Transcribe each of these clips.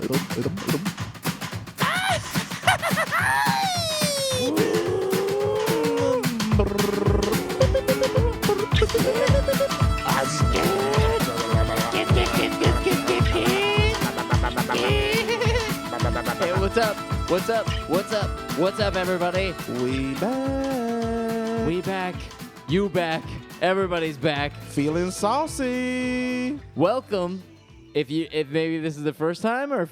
What's up, everybody? We back. You back. Everybody's back. Feeling saucy. Welcome. If maybe this is the first time, or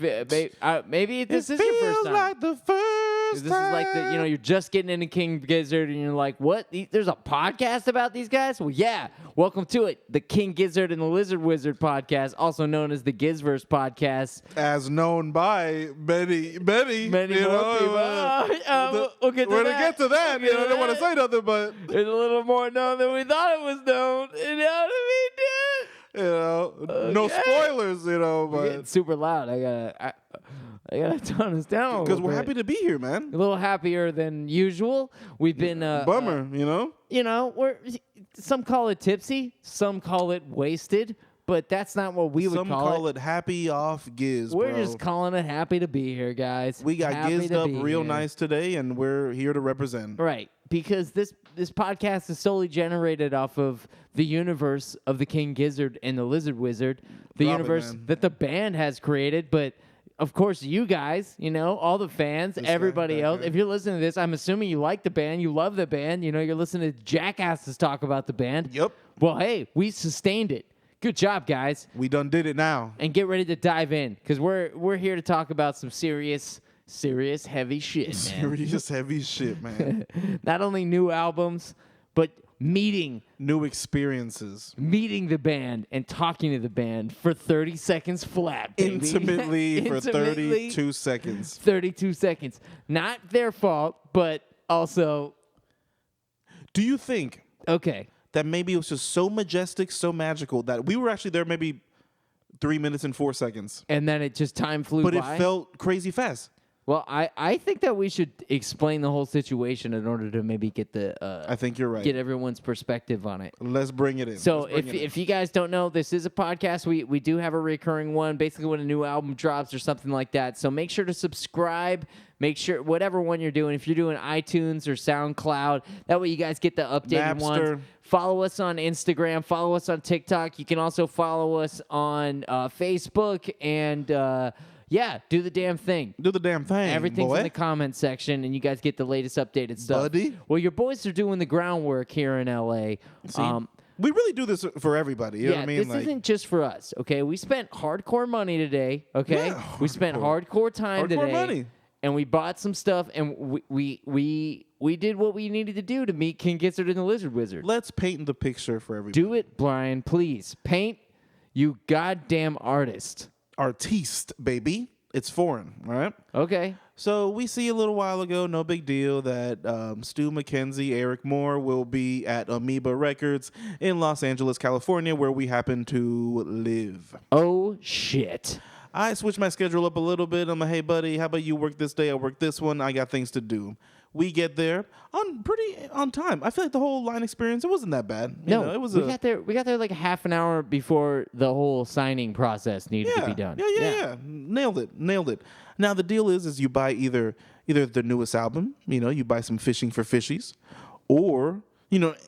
maybe this is your first time. It feels like the first This is time. like you're just getting into King Gizzard, and you're like, what? There's a podcast about these guys? Well, yeah. Welcome to it, the King Gizzard and the Lizard Wizard podcast, also known as the GizzVerse Podcast. As known by many more people. We'll get to we're that. to get to that. We'll get I to don't want to that. say nothing, but It's a little more known than we thought it was known. You know what I mean, dude? no Okay. spoilers, We're but getting super loud. I gotta tone us down. because we're happy to be here, man. A little happier than usual. We've been Bummer, we're some call it tipsy, some call it wasted, but that's not what we would Some call it happy off Giz. We're bro. just calling it happy to be here, guys. We got Happy gizzed to up be real here. nice today, and we're here to represent. Right, because this podcast is solely generated off of the universe of the King Gizzard and the Lizard Wizard, the Drop it, universe man. that the band has created, but of course you guys, all the fans, everybody else. If you're listening to this, I'm assuming you like the band, you love the band, you're listening to jackasses talk about the band. Yep. Well, hey, we sustained it. Good job, guys. We done did it now. And get ready to dive in, because we're here to talk about some serious heavy shit, man. Serious heavy shit, man. Not only new albums, but meeting New experiences. the band and talking to the band for 30 seconds flat, baby. Intimately for 32 seconds. 32 seconds. Not their fault, but also, Do you think okay. that maybe it was just so majestic, so magical that we were actually there maybe 3 minutes and 4 seconds, And then it just time flew but by. it felt crazy fast? Well, I think that we should explain the whole situation in order to maybe get I think you're right. get everyone's perspective on it. Let's bring it in. So Let's bring it in. if you guys don't know, this is a podcast. We do have a recurring one, basically when a new album drops or something like that. So make sure to subscribe. Make sure, whatever one you're doing, if you're doing iTunes or SoundCloud, that way you guys get the updated Napster. ones. Follow us on Instagram. Follow us on TikTok. You can also follow us on Facebook. And, yeah, do the damn thing. Do the damn thing, Everything's boy. in the comment section, and you guys get the latest updated stuff. Buddy. Well, your boys are doing the groundwork here in L.A. See, we really do this for everybody. You know what I mean? This isn't just for us, okay? We spent hardcore money today, okay? Yeah, we spent hardcore time Hardcore today. money. And we bought some stuff, and we did what we needed to do to meet King Gizzard and the Lizard Wizard. Let's paint the picture for everybody. Do it, Brian, please. Paint, you goddamn artist. Artiste, baby. It's foreign, all right? Okay. So we see a little while ago, no big deal, that Stu McKenzie, Eric Moore will be at Amoeba Records in Los Angeles, California, where we happen to live. Oh, shit. I switched my schedule up a little bit. I'm like, hey, buddy, how about you work this day? I work this one. I got things to do. We get there pretty on time. I feel like the whole line experience, it wasn't that bad. It was we got there like a half an hour before the whole signing process needed to be done. Yeah. Nailed it. Now the deal is you buy either the newest album, you buy some Fishing for Fishies, or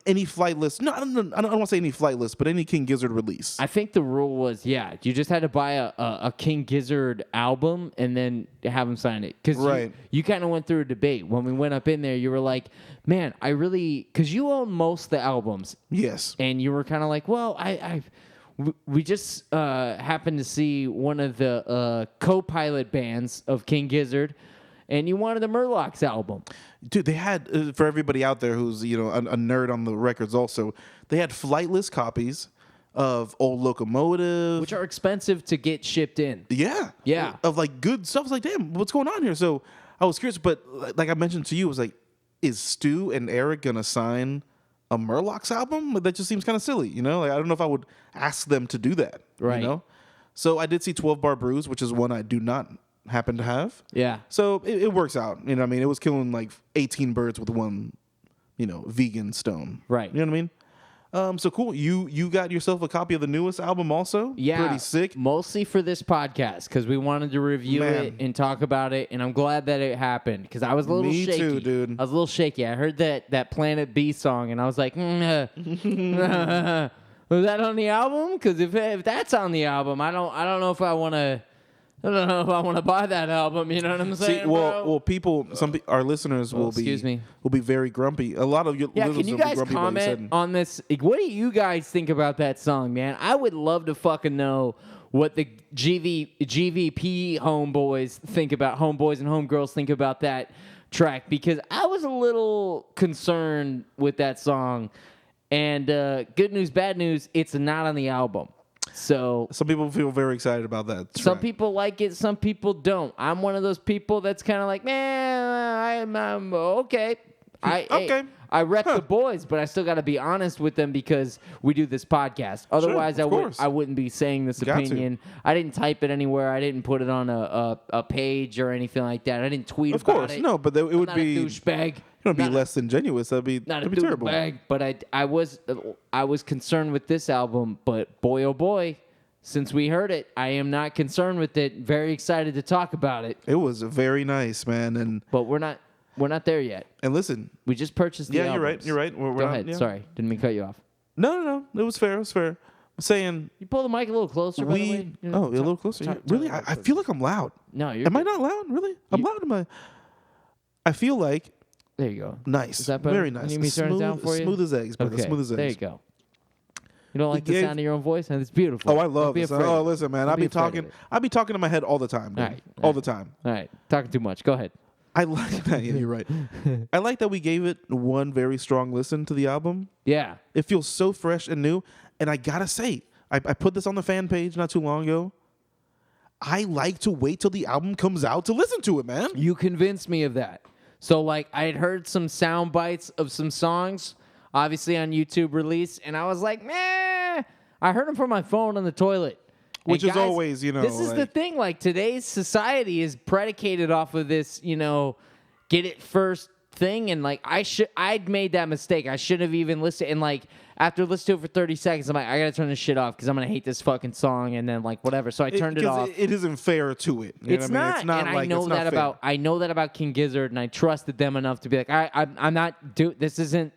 any flight list. No, I don't want to say any flight list, but any King Gizzard release. I think the rule was, you just had to buy a King Gizzard album and then have him sign it. Because you kind of went through a debate. When we went up in there, you were like, man, because you own most of the albums. Yes. And you were kind of like, well, we just happened to see one of the co-pilot bands of King Gizzard, and you wanted the Murlocs album. Dude, they had, for everybody out there who's, a nerd on the records also, they had flightless copies of Old Locomotive. Which are expensive to get shipped in. Yeah. Yeah. Of, good stuff. I was like, damn, what's going on here? So I was curious, but like I mentioned to you, I was like, is Stu and Eric going to sign a Murlocs album? That just seems kind of silly, I don't know if I would ask them to do that, Right. So I did see 12 Bar Brews, which is one I do not happen to have. Yeah. So it works out. It was killing like 18 birds with one, vegan stone. Right. You know what I mean? So cool. You got yourself a copy of the newest album also? Yeah. Pretty sick. Mostly for this podcast because we wanted to review it and talk about it, and I'm glad that it happened because I was a little shaky. Me too, dude. I was a little shaky. I heard that Planet B song, and I was like, was that on the album? Because if that's on the album, I don't know if I want to. I don't know if I want to buy that album. You know what I'm saying? See, well, people, our listeners will be very grumpy. A lot of your listeners can you will be guys grumpy comment on this? What do you guys think about that song, man? I would love to fucking know what the GVP homeboys think about, homeboys and homegirls think about that track, because I was a little concerned with that song. And good news, bad news, it's not on the album. So some people feel very excited about that track. Some people like it, some people don't. I'm one of those people that's kind of like, man, I'm okay. I rep the boys, but I still got to be honest with them because we do this podcast. Otherwise, I wouldn't be saying this opinion. I didn't type it anywhere. I didn't put it on a page or anything like that. I didn't tweet about it. Of course, no, but it would be a douchebag. It would be less than genuine. That'd be terrible. But I was concerned with this album. But boy, oh boy, since we heard it, I am not concerned with it. Very excited to talk about it. It was very nice, man. But we're not there yet. And listen, we just purchased the albums. You're right. Go ahead. Yeah. Sorry, didn't mean to cut you off. No. It was fair. I'm saying you pull the mic a little closer. By the way. A little closer. Really, I feel like I'm loud. No, you're. Am I not loud? Really, I'm loud. I feel like. There you go. Nice. Is that better? Very nice. You need me to turn it down for you? Smooth as eggs, brother. Okay. Smooth as eggs. There you go. You don't like the sound of your own voice? And it's beautiful. Oh, I love it. Oh, listen, man. I be talking in my head all the time. All the time. All right. Talking too much. Go ahead. I like that. Yeah, you're right. I like that we gave it one very strong listen to the album. Yeah. It feels so fresh and new. And I gotta say, I put this on the fan page not too long ago. I like to wait till the album comes out to listen to it, man. You convinced me of that. So, like, I had heard some sound bites of some songs, obviously on YouTube release, and I was like, meh. I heard them from my phone on the toilet. Which is always, This is the thing. Like, today's society is predicated off of this, get it first thing. And, like, I'd made that mistake. I shouldn't have even listened. And, like, after listening to it for 30 seconds, I'm like, I got to turn this shit off because I'm going to hate this fucking song. And then, like, whatever. So I turned it off. It isn't fair to it. It's not. It's not. And like, I know that about King Gizzard, and I trusted them enough to be like, I'm not. This isn't.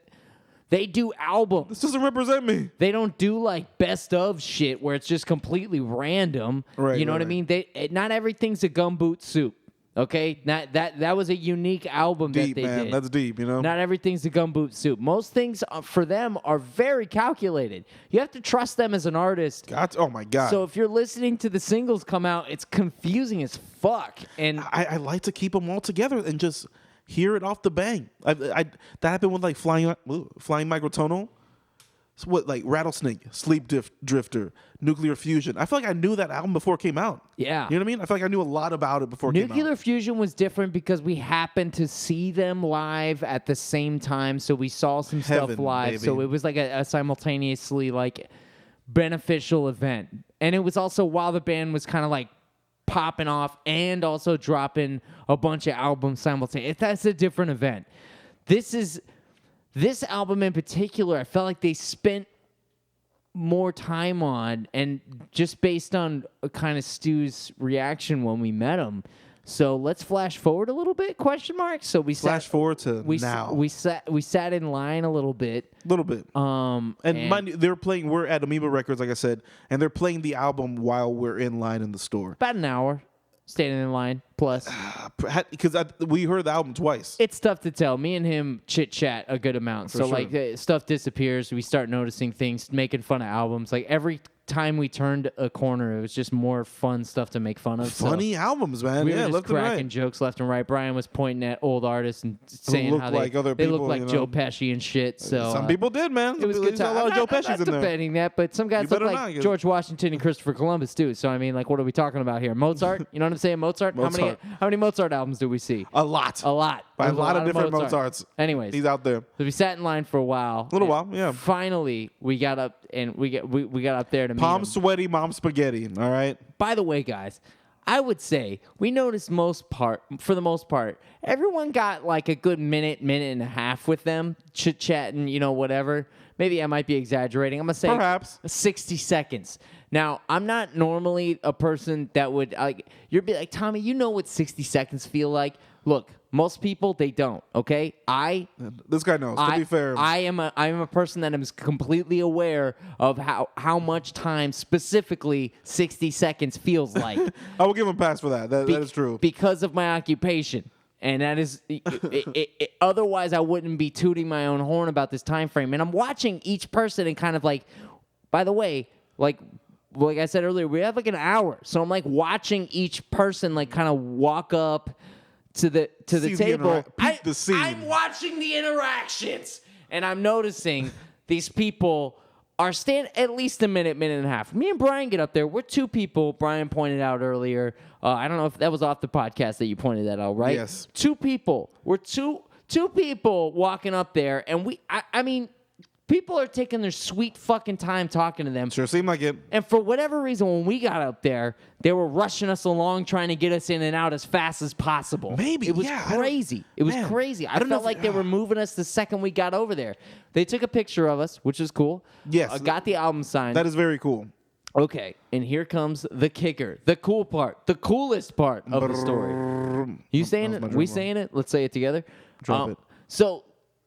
They do albums. This doesn't represent me. They don't do like best of shit where it's just completely random. Right. You know what I mean? Not everything's a gumboot soup. Okay, that was a unique album deep, that they man. did. That's deep, Not everything's a gumboot soup. Most things for them are very calculated. You have to trust them as an artist. Oh my God. So if you're listening to the singles come out, it's confusing as fuck. And I like to keep them all together and just hear it off the bang. That happened with like flying microtonal. What, like Rattlesnake, Sleep Drifter, Nuclear Fusion. I feel like I knew that album before it came out. Yeah. You know what I mean? I feel like I knew a lot about it before it came out. Nuclear Fusion was different because we happened to see them live at the same time, so we saw some stuff live. Baby. So it was like a simultaneously like beneficial event. And it was also while the band was kind of like popping off and also dropping a bunch of albums simultaneously. That's a different event. This album in particular, I felt like they spent more time on, and just based on kind of Stu's reaction when we met him. So let's flash forward a little bit? ? So we flash forward to now. We sat in line a little bit. And mind you, they're playing. We're at Amoeba Records, like I said, and they're playing the album while we're in line in the store. About an hour. Standing in line, plus. Because we heard the album twice. It's tough to tell. Me and him chit-chat a good amount. So, like, stuff disappears. We start noticing things, making fun of albums. Like, every time we turned a corner, it was just more fun stuff to make fun of. Funny albums, man. We were just left and cracking right. jokes left and right. Brian was pointing at old artists and saying how like other they people, look like Joe Pesci and shit. So some people did, man. It was good time. A lot of Joe Pesci's in there. I'm not debating that, but some guys look like George Washington and Christopher Columbus too. So I mean, like, what are we talking about here? Mozart? You know what I'm saying? Mozart. How many Mozart albums do we see? A lot. By a lot of different Mozarts. Anyways, he's out there. So we sat in line for a while. A little while, yeah. Finally, we got up and we got up there to meet him. Sweaty, mom spaghetti. All right. By the way, guys, I would say we noticed for the most part, everyone got like a good minute and a half with them, chit-chatting, whatever. maybe I might be exaggerating. I'm going to say Perhaps 60 seconds. Now, I'm not normally a person that would, you'd be like, Tommy, you know what 60 seconds feel like? Look, most people, they don't, okay? This guy knows, to be fair. I am a person that is completely aware of how much time, specifically 60 seconds, feels like. I will give him a pass for that. That is true. Because of my occupation. And that is, otherwise I wouldn't be tooting my own horn about this time frame. And I'm watching each person and kind of like, by the way, like I said earlier, we have like an hour. So I'm like watching each person like kind of walk up to the table. The scene. I'm watching the interactions, and I'm noticing these people are standing at least a minute and a half. Me and Brian get up there. We're two people. Brian pointed out earlier. I don't know if that was off the podcast that you pointed that out, right? Yes. Two people. We're two people walking up there, and I mean, people are taking their sweet fucking time talking to them. Sure seemed like it. And for whatever reason, when we got up there, they were rushing us along, trying to get us in and out as fast as possible. Maybe, it was crazy. It was crazy. I felt like they were moving us the second we got over there. They took a picture of us, which is cool. Yes. Got the album signed. That is very cool. Okay, and here comes the kicker, the cool part, the coolest part of the story. You saying it? We saying it? Let's say it together. Drop it. So,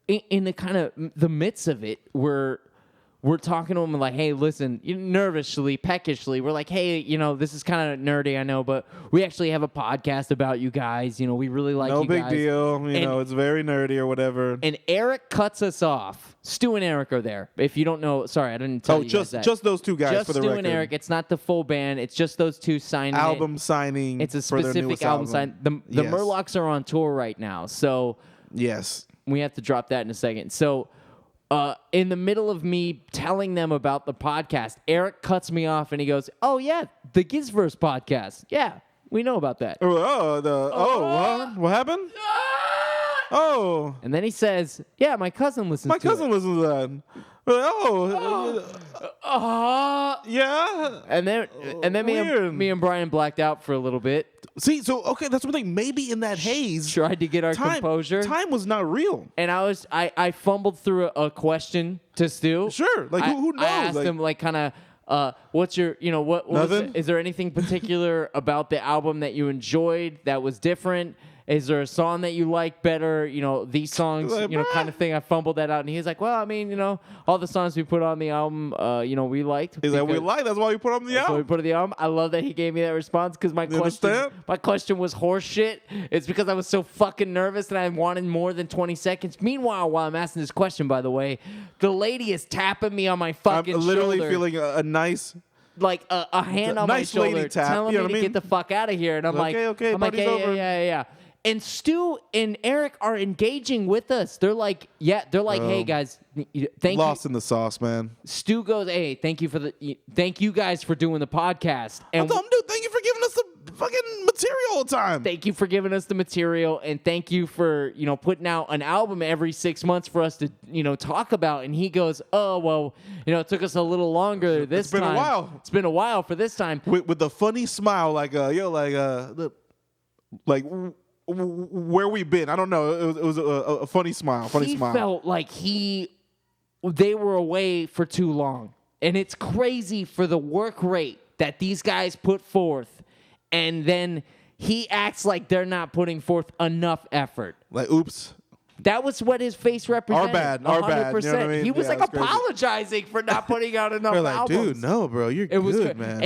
in the kind of the midst of it, we're talking to them like, hey, listen, nervously, peckishly, we're like, hey, this is kind of nerdy, I know, but we actually have a podcast about you guys. We really like you guys. No big deal. It's very nerdy or whatever. And Eric cuts us off. Stu and Eric are there. If you don't know, sorry, I didn't tell you guys that. Just those two guys just for the Stu record. and Eric. It's not the full band. It's just those two signing album signing. It's a for their specific newest album sign. The Yes. Murlocs are on tour right now, so yes, we have to drop that in a second. So, in the middle of me telling them about the podcast, Eric cuts me off and he goes, "Oh yeah, the GizzVerse Podcast. Yeah, we know about that." What happened? Oh, And then he says, "Yeah, my cousin listens. my to cousin it." listens to that. Yeah. And then Weird. me and Brian blacked out for a little bit. See, so okay, that's one thing. Maybe in that haze, Tried to get our composure. Time was not real. And I fumbled through a question to Stu. Sure, like who knows? I asked him like kind of, what's your, what was Nothing? is there anything particular about the album that you enjoyed that was different? Is there a song that you like better? These songs, Like, kind of thing. I fumbled that out, and he's like, "Well, I mean, all the songs we put on the album, we liked." He's like, we like. That's why we put on the So we album. put on the album. I love that he gave me that response because my understand? question was horse shit. It's because I was so fucking nervous and I wanted more than 20 seconds. Meanwhile, while I'm asking this question, by the way, the lady is tapping me on my fucking I'm literally shoulder, feeling a nice. like a hand on Nice my shoulder, lady tap, telling you know me what to I get mean? the fuck out of here. And I'm like, Okay, I'm like, party's yeah, over. yeah. And Stu and Eric are engaging with us. They're like, hey guys, thank Lost you. in the sauce, man. Stu goes, hey, thank you guys for doing the podcast. I And told him, dude, thank you for giving us the fucking material all the time. thank you for giving us the material, and thank you for putting out an album every 6 months for us to talk about. And he goes, oh well, it took us a little longer this time. been a while. It's been a while for this time. With the funny smile, where we been? I don't know. It was a funny smile. He felt like they were away for too long, and it's crazy for the work rate that these guys put forth, and then he acts like they're not putting forth enough effort. Like, oops. That was what his face represented. Our bad. 100%. You know what I mean? He was Yeah, like it's crazy. apologizing for not putting out enough They're like, albums. dude, no, bro, you're It was good, man.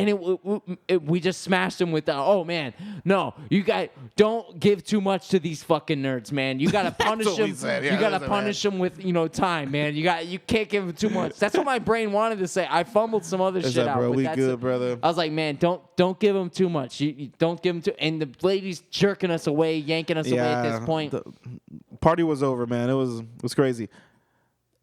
And we just smashed him with the, oh man, no, you guys don't give too much to these fucking nerds, man. You gotta punish what we them. said. Yeah, you gotta that's it, punish them with time, man. You can't give them too much. That's what my brain wanted to say. I fumbled some other Is shit that, out. bro? but We that's good, it. brother. I was like, man, don't give them too much. You don't give them too. And the lady's jerking us away, yanking us away at this point. The party was over, man. It was crazy.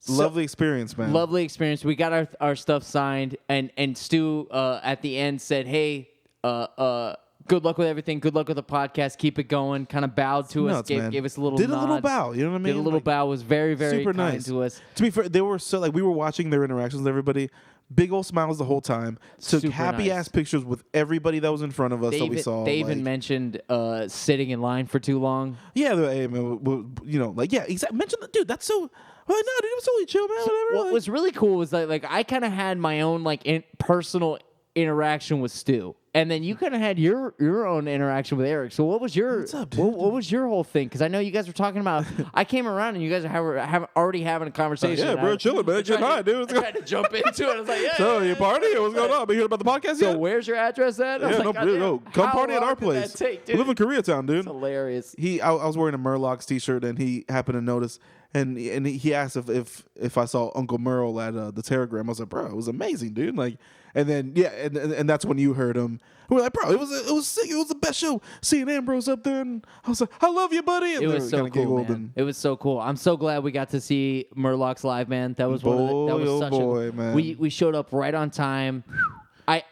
Lovely experience, man. Lovely experience. We got our stuff signed, and Stu at the end said, "Hey, good luck with everything. Good luck with the podcast. Keep it going." Kind of bowed to us, gave us a little Did nod. a little bow. You know what I mean? Did a little bow. Was very very super kind nice to us. To be fair, they were so we were watching their interactions with everybody. Big old smiles the whole time. Took Super happy nice. ass pictures with everybody that was in front of us that we saw. They even mentioned sitting in line for too long. Yeah, hey, man, exactly. Mention that, dude. That's so. I'm like, no, dude, it was totally chill, man. Whatever. What was really cool was that, like, I kind of had my own, like, personal interaction with Stu, and then you kind of had your own interaction with Eric. So what was your What's up, dude? what was your whole thing? Because I know you guys were talking about. I came around and you guys are already having a conversation. Yeah, bro, chilling, man. Good night, dude. I tried to jump into it. I was like, yeah. So, you party? What's going on? Been hearing about the podcast So yet? where's your address at? I was Yeah, like, no, come how party at long our did place. that take, We live in Koreatown, dude. It's hilarious. I was wearing a Murlocs t-shirt, and he happened to notice, and he asked if I saw Uncle Merle at the Telegram. I was like, bro, it was amazing, dude. Like, and then and that's when you heard him. We were like, bro, it was sick. It was the best show. Seeing Ambrose up there, and I was like, I love you, buddy. And It was so cool, man. It was so cool. I'm so glad we got to see Murlocs live, man. That was man. We showed up right on time.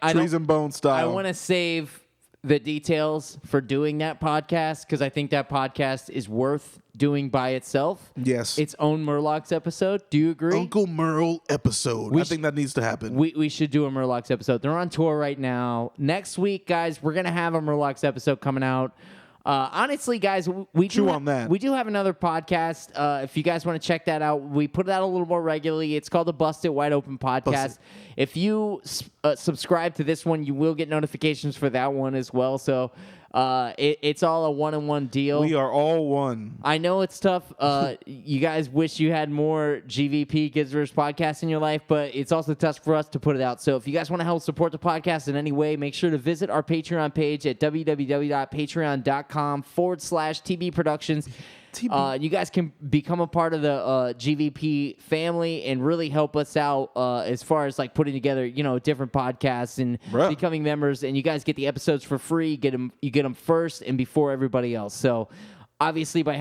Trees and Bone style. I want to save the details for doing that podcast because I think that podcast is worth doing by itself. Yes. Its own Murlocs episode. Do you agree? Uncle Merle episode. I think that needs to happen. We should do a Murlocs episode. They're on tour right now. Next week, guys, we're going to have a Murlocs episode coming out. Honestly, guys, we do have another podcast. If you guys want to check that out, we put it out a little more regularly. It's called the Busted Wide Open Podcast. If you subscribe to this one, you will get notifications for that one as well. So it's all a one-on-one deal. We are all one. I know it's tough. You guys wish you had more GVP GizzVerse Podcast in your life, but it's also tough for us to put it out. So if you guys want to help support the podcast in any way, make sure to visit our Patreon page at www.patreon.com/TB Productions. You guys can become a part of the GVP family and really help us out as far as like putting together, different podcasts and becoming members. And you guys get the episodes for free. You get them first and before everybody else. So obviously by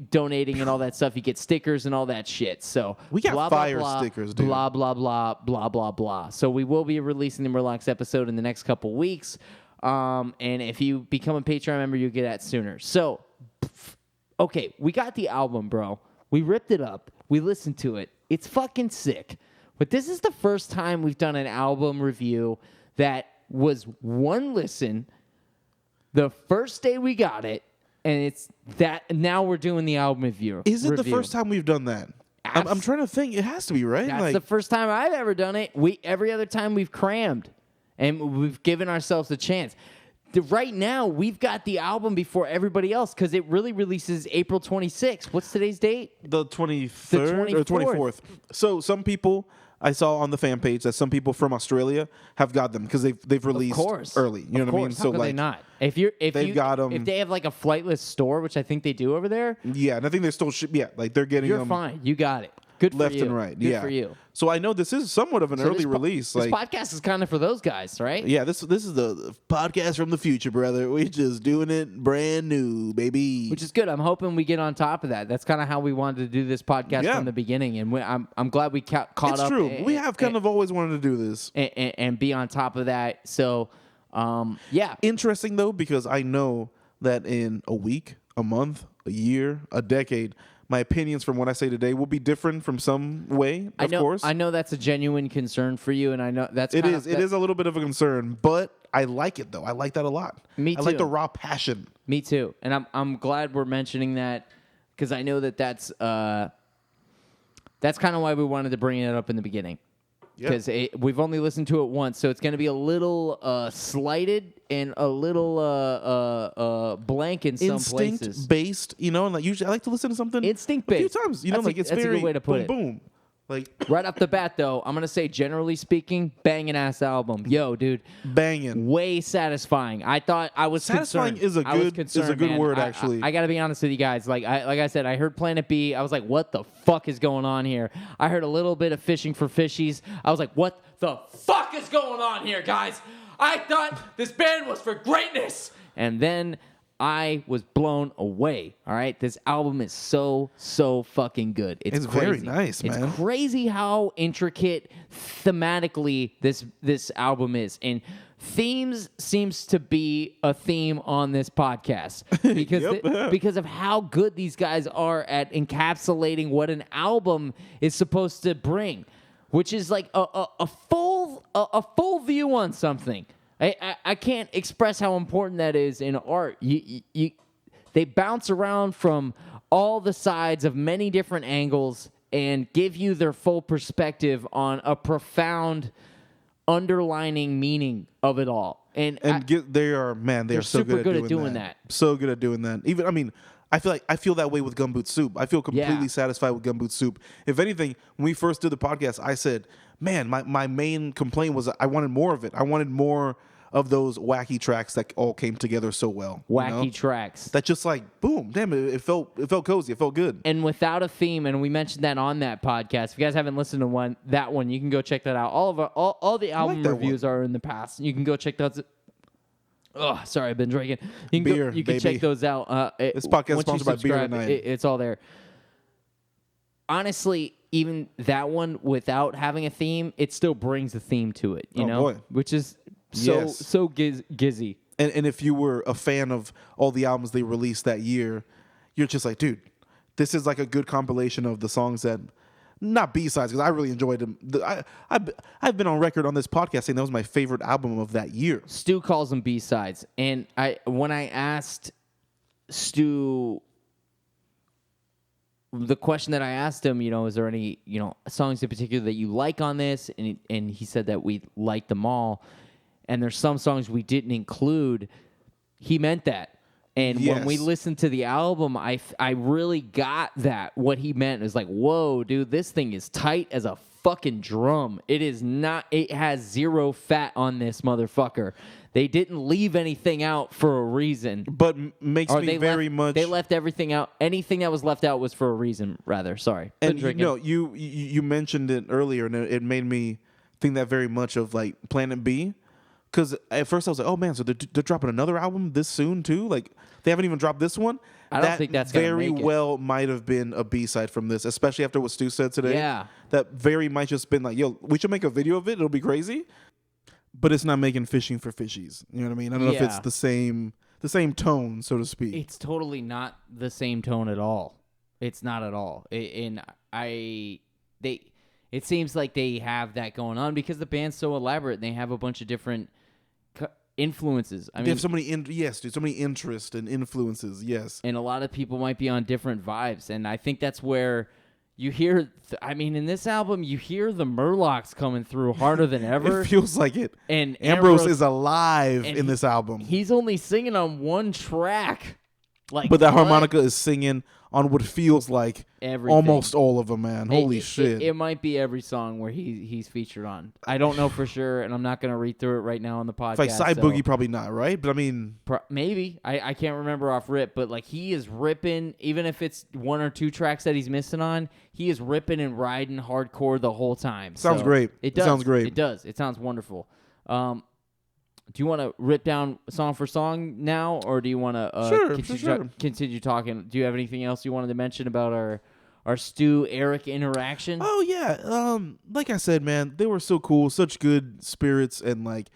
donating and all that stuff, you get stickers and all that shit. So we got blah, fire blah, blah, stickers, dude. Blah, blah, blah, blah, blah, blah. So we will be releasing the Murlocs episode in the next couple weeks. And if you become a Patreon member, you get that sooner. So okay, we got the album, bro. We ripped it up. We listened to it. It's fucking sick. But this is the first time we've done an album review that was one listen the first day we got it, and it's that now we're doing the album review. Is it the first time we've done that? I'm trying to think. It has to be, right? That's the first time I've ever done it. Every other time we've crammed, and we've given ourselves a chance. Right now, we've got the album before everybody else because it really releases April 26th. What's today's date? The 23rd or 24th. So some people, I saw on the fan page that some people from Australia have got them because they've released early. You know what I mean? So how could they not? If got them, if they have like a flightless store, which I think they do over there. Yeah, and I think they still like they're getting them. You're fine. You got it. Good for left you. and right. Good for you. So I know this is somewhat of an early release. This podcast is kind of for those guys, right? Yeah, this is the podcast from the future, brother. We're just doing it brand new, baby. Which is good. I'm hoping we get on top of that. That's kind of how we wanted to do this podcast from the beginning, and I'm glad we caught up. It's true. We have kind of always wanted to do this and be on top of that. So, yeah. Interesting though, because I know that in a week, a month, a year, a decade, my opinions from what I say today will be different from some way, of course. I know that's a genuine concern for you, and I know it is a little bit of a concern, but I like it though. I like that a lot. Me too. I like the raw passion. Me too, and I'm glad we're mentioning that because I know that's kind of why we wanted to bring it up in the beginning. Because we've only listened to it once, so it's going to be a little slighted and a little blank in some places. Instinct-based, and like usually I like to listen to something instinct-based. a few times. It's that's very a good way to put boom, it. Boom. Like right off the bat, though, I'm gonna say, generally speaking, banging ass album. Yo, dude, banging, way satisfying. I thought I was satisfying concerned. is a good word, actually. I gotta be honest with you guys. Like I said, I heard Planet B. I was like, what the fuck is going on here? I heard a little bit of Fishing for Fishies. I was like, what the fuck is going on here, guys? I thought this band was for greatness, and then I was blown away. All right, this album is so fucking good. It's crazy. Very nice, man. It's crazy how intricate thematically this album is, and themes seems to be a theme on this podcast because of how good these guys are at encapsulating what an album is supposed to bring, which is like a full view on something. I can't express how important that is in art. They bounce around from all the sides of many different angles and give you their full perspective on a profound underlining meaning of it all. And they are so super good at doing that. So good at doing that. Even I feel that way with Gumboot Soup. I feel completely satisfied with Gumboot Soup. If anything, when we first did the podcast, I said, man, my main complaint was I wanted more of it. I wanted more of those wacky tracks that all came together so well. Wacky tracks. That just like, boom, damn it felt cozy. It felt good. And without a theme, and we mentioned that on that podcast. If you guys haven't listened to that one, you can go check that out. All the album reviews are in the past. You can go check those. Oh, sorry, I've been drinking. You can check those out. This podcast is sponsored by Beer Tonight. It's all there. Honestly, even that one without having a theme, it still brings a theme to it. You know, boy. Which is so gizzy. And if you were a fan of all the albums they released that year, you're just like, dude, this is like a good compilation of the songs that, not B-sides, because I really enjoyed them. I've been on record on this podcast saying that was my favorite album of that year. Stu calls them B-sides. And when I asked Stu, the question that I asked him, is there any, songs in particular that you like on this? And he said that we liked them all. And there's some songs we didn't include. He meant that. And when we listened to the album, I really got that. What he meant is like, whoa, dude, this thing is tight as a fucking drum. It has zero fat on this motherfucker. They didn't leave anything out for a reason. But makes me very much... They left everything out. Anything that was left out was for a reason, rather. Sorry. And you mentioned it earlier, and it made me think that very much of like Planet B. Because at first I was like, oh man, so they're dropping another album this soon too? Like, they haven't even dropped this one? I don't think that's going to make it. Very well might have been a B-side from this, especially after what Stu said today. Yeah. That very might just been like, yo, we should make a video of it. It'll be crazy. But it's not making Fishing for Fishies. You know what I mean? I don't know if it's the same tone, so to speak. It's totally not the same tone at all. It's not at all. It seems like they have that going on because the band's so elaborate and they have a bunch of different influences. They have so many, so many interests and influences, yes. And a lot of people might be on different vibes, and I think that's where you hear, in this album, you hear the Murlocs coming through harder than ever. It feels like it. And Ambrose is alive in this album. He's only singing on one track. But that harmonica is singing on what feels like everything. Almost all of them, man. Holy shit. It might be every song where he's featured on. I don't know for sure, and I'm not going to read through it right now on the podcast. Like Side Boogie, probably not, right? But maybe. I can't remember off rip, but like he is ripping, even if it's one or two tracks that he's missing on, he is ripping and riding hardcore the whole time. Sounds great. It does. Sounds great. It does. It sounds wonderful. Do you want to rip down song for song now, or do you want to continue talking? Do you have anything else you wanted to mention about our Stu Eric interaction? Oh yeah, like I said, man, they were so cool, such good spirits, and like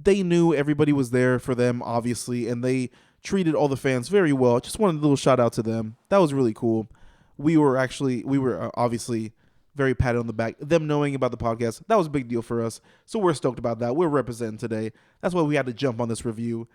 they knew everybody was there for them, obviously, and they treated all the fans very well. Just wanted a little shout out to them. That was really cool. We were obviously very patted on the back. Them knowing about the podcast, that was a big deal for us. So we're stoked about that. We're representing today. That's why we had to jump on this review.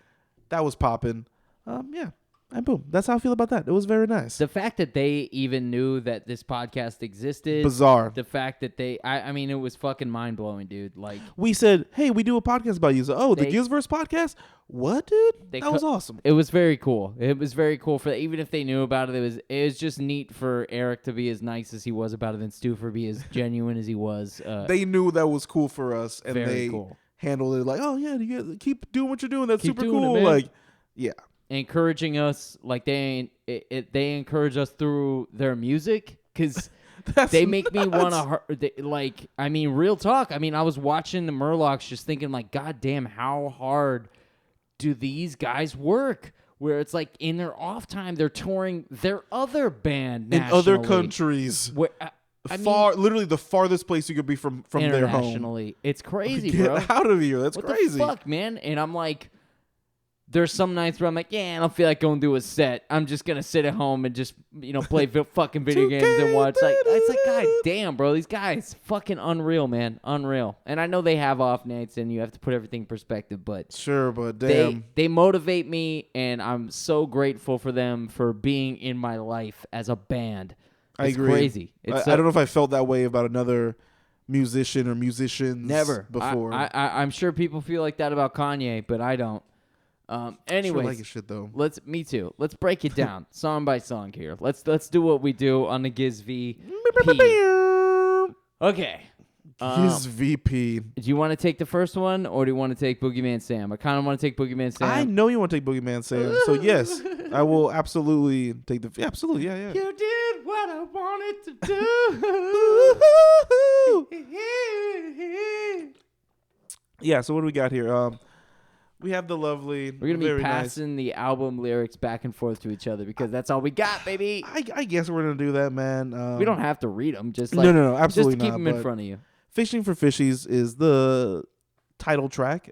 That was popping. Yeah. And boom. That's how I feel about that. It was very nice. The fact that they even knew that this podcast existed. Bizarre. The fact that it was fucking mind-blowing, dude. Like, we said, hey, we do a podcast about you. So, the GizzVerse Podcast? What, dude? That was awesome. It was very cool. It was very cool for even if they knew about it. It was just neat for Eric to be as nice as he was about it, and Stu for be as genuine as he was. They knew that was cool for us, and they cool. handled it like, oh yeah, you keep doing what you're doing. That's super cool. It, like, yeah, encouraging us like they encourage us through their music because. They make me want to, real talk. I was watching the Murlocs just thinking, like, God damn, how hard do these guys work? Where it's like in their off time, they're touring their other band nationally. In other countries. Where, literally the farthest place you could be from their home. Internationally. It's crazy, Get bro. Get out of here. That's crazy. What the fuck, man? And I'm like... There's some nights where I'm like, I don't feel like going through a set. I'm just going to sit at home and just, play fucking video games and watch. It's like, God damn, bro. These guys, fucking unreal, man. Unreal. And I know they have off nights and you have to put everything in perspective, but... Sure, but damn. They motivate me, and I'm so grateful for them for being in my life as a band. I It's agree. crazy. It's I don't know if I felt that way about another musician or musicians never before. I'm sure people feel like that about Kanye, but I don't. Anyways, sure like his shit though. me too. Let's break it down song by song here. Let's do what we do on the GizzVP. Okay. His VP. Do you want to take the first one, or do you want to take Boogeyman Sam? I kind of want to take Boogeyman Sam. I know you want to take Boogeyman Sam, so yes, I will absolutely take the. Absolutely, yeah. You did what I wanted to do. Yeah. So what do we got here? We have the lovely. We're gonna be passing the album lyrics back and forth to each other because that's all we got, baby. I guess we're gonna do that, man. We don't have to read them. Just like no, absolutely just keep not. them in front of you. Fishing for Fishies is the title track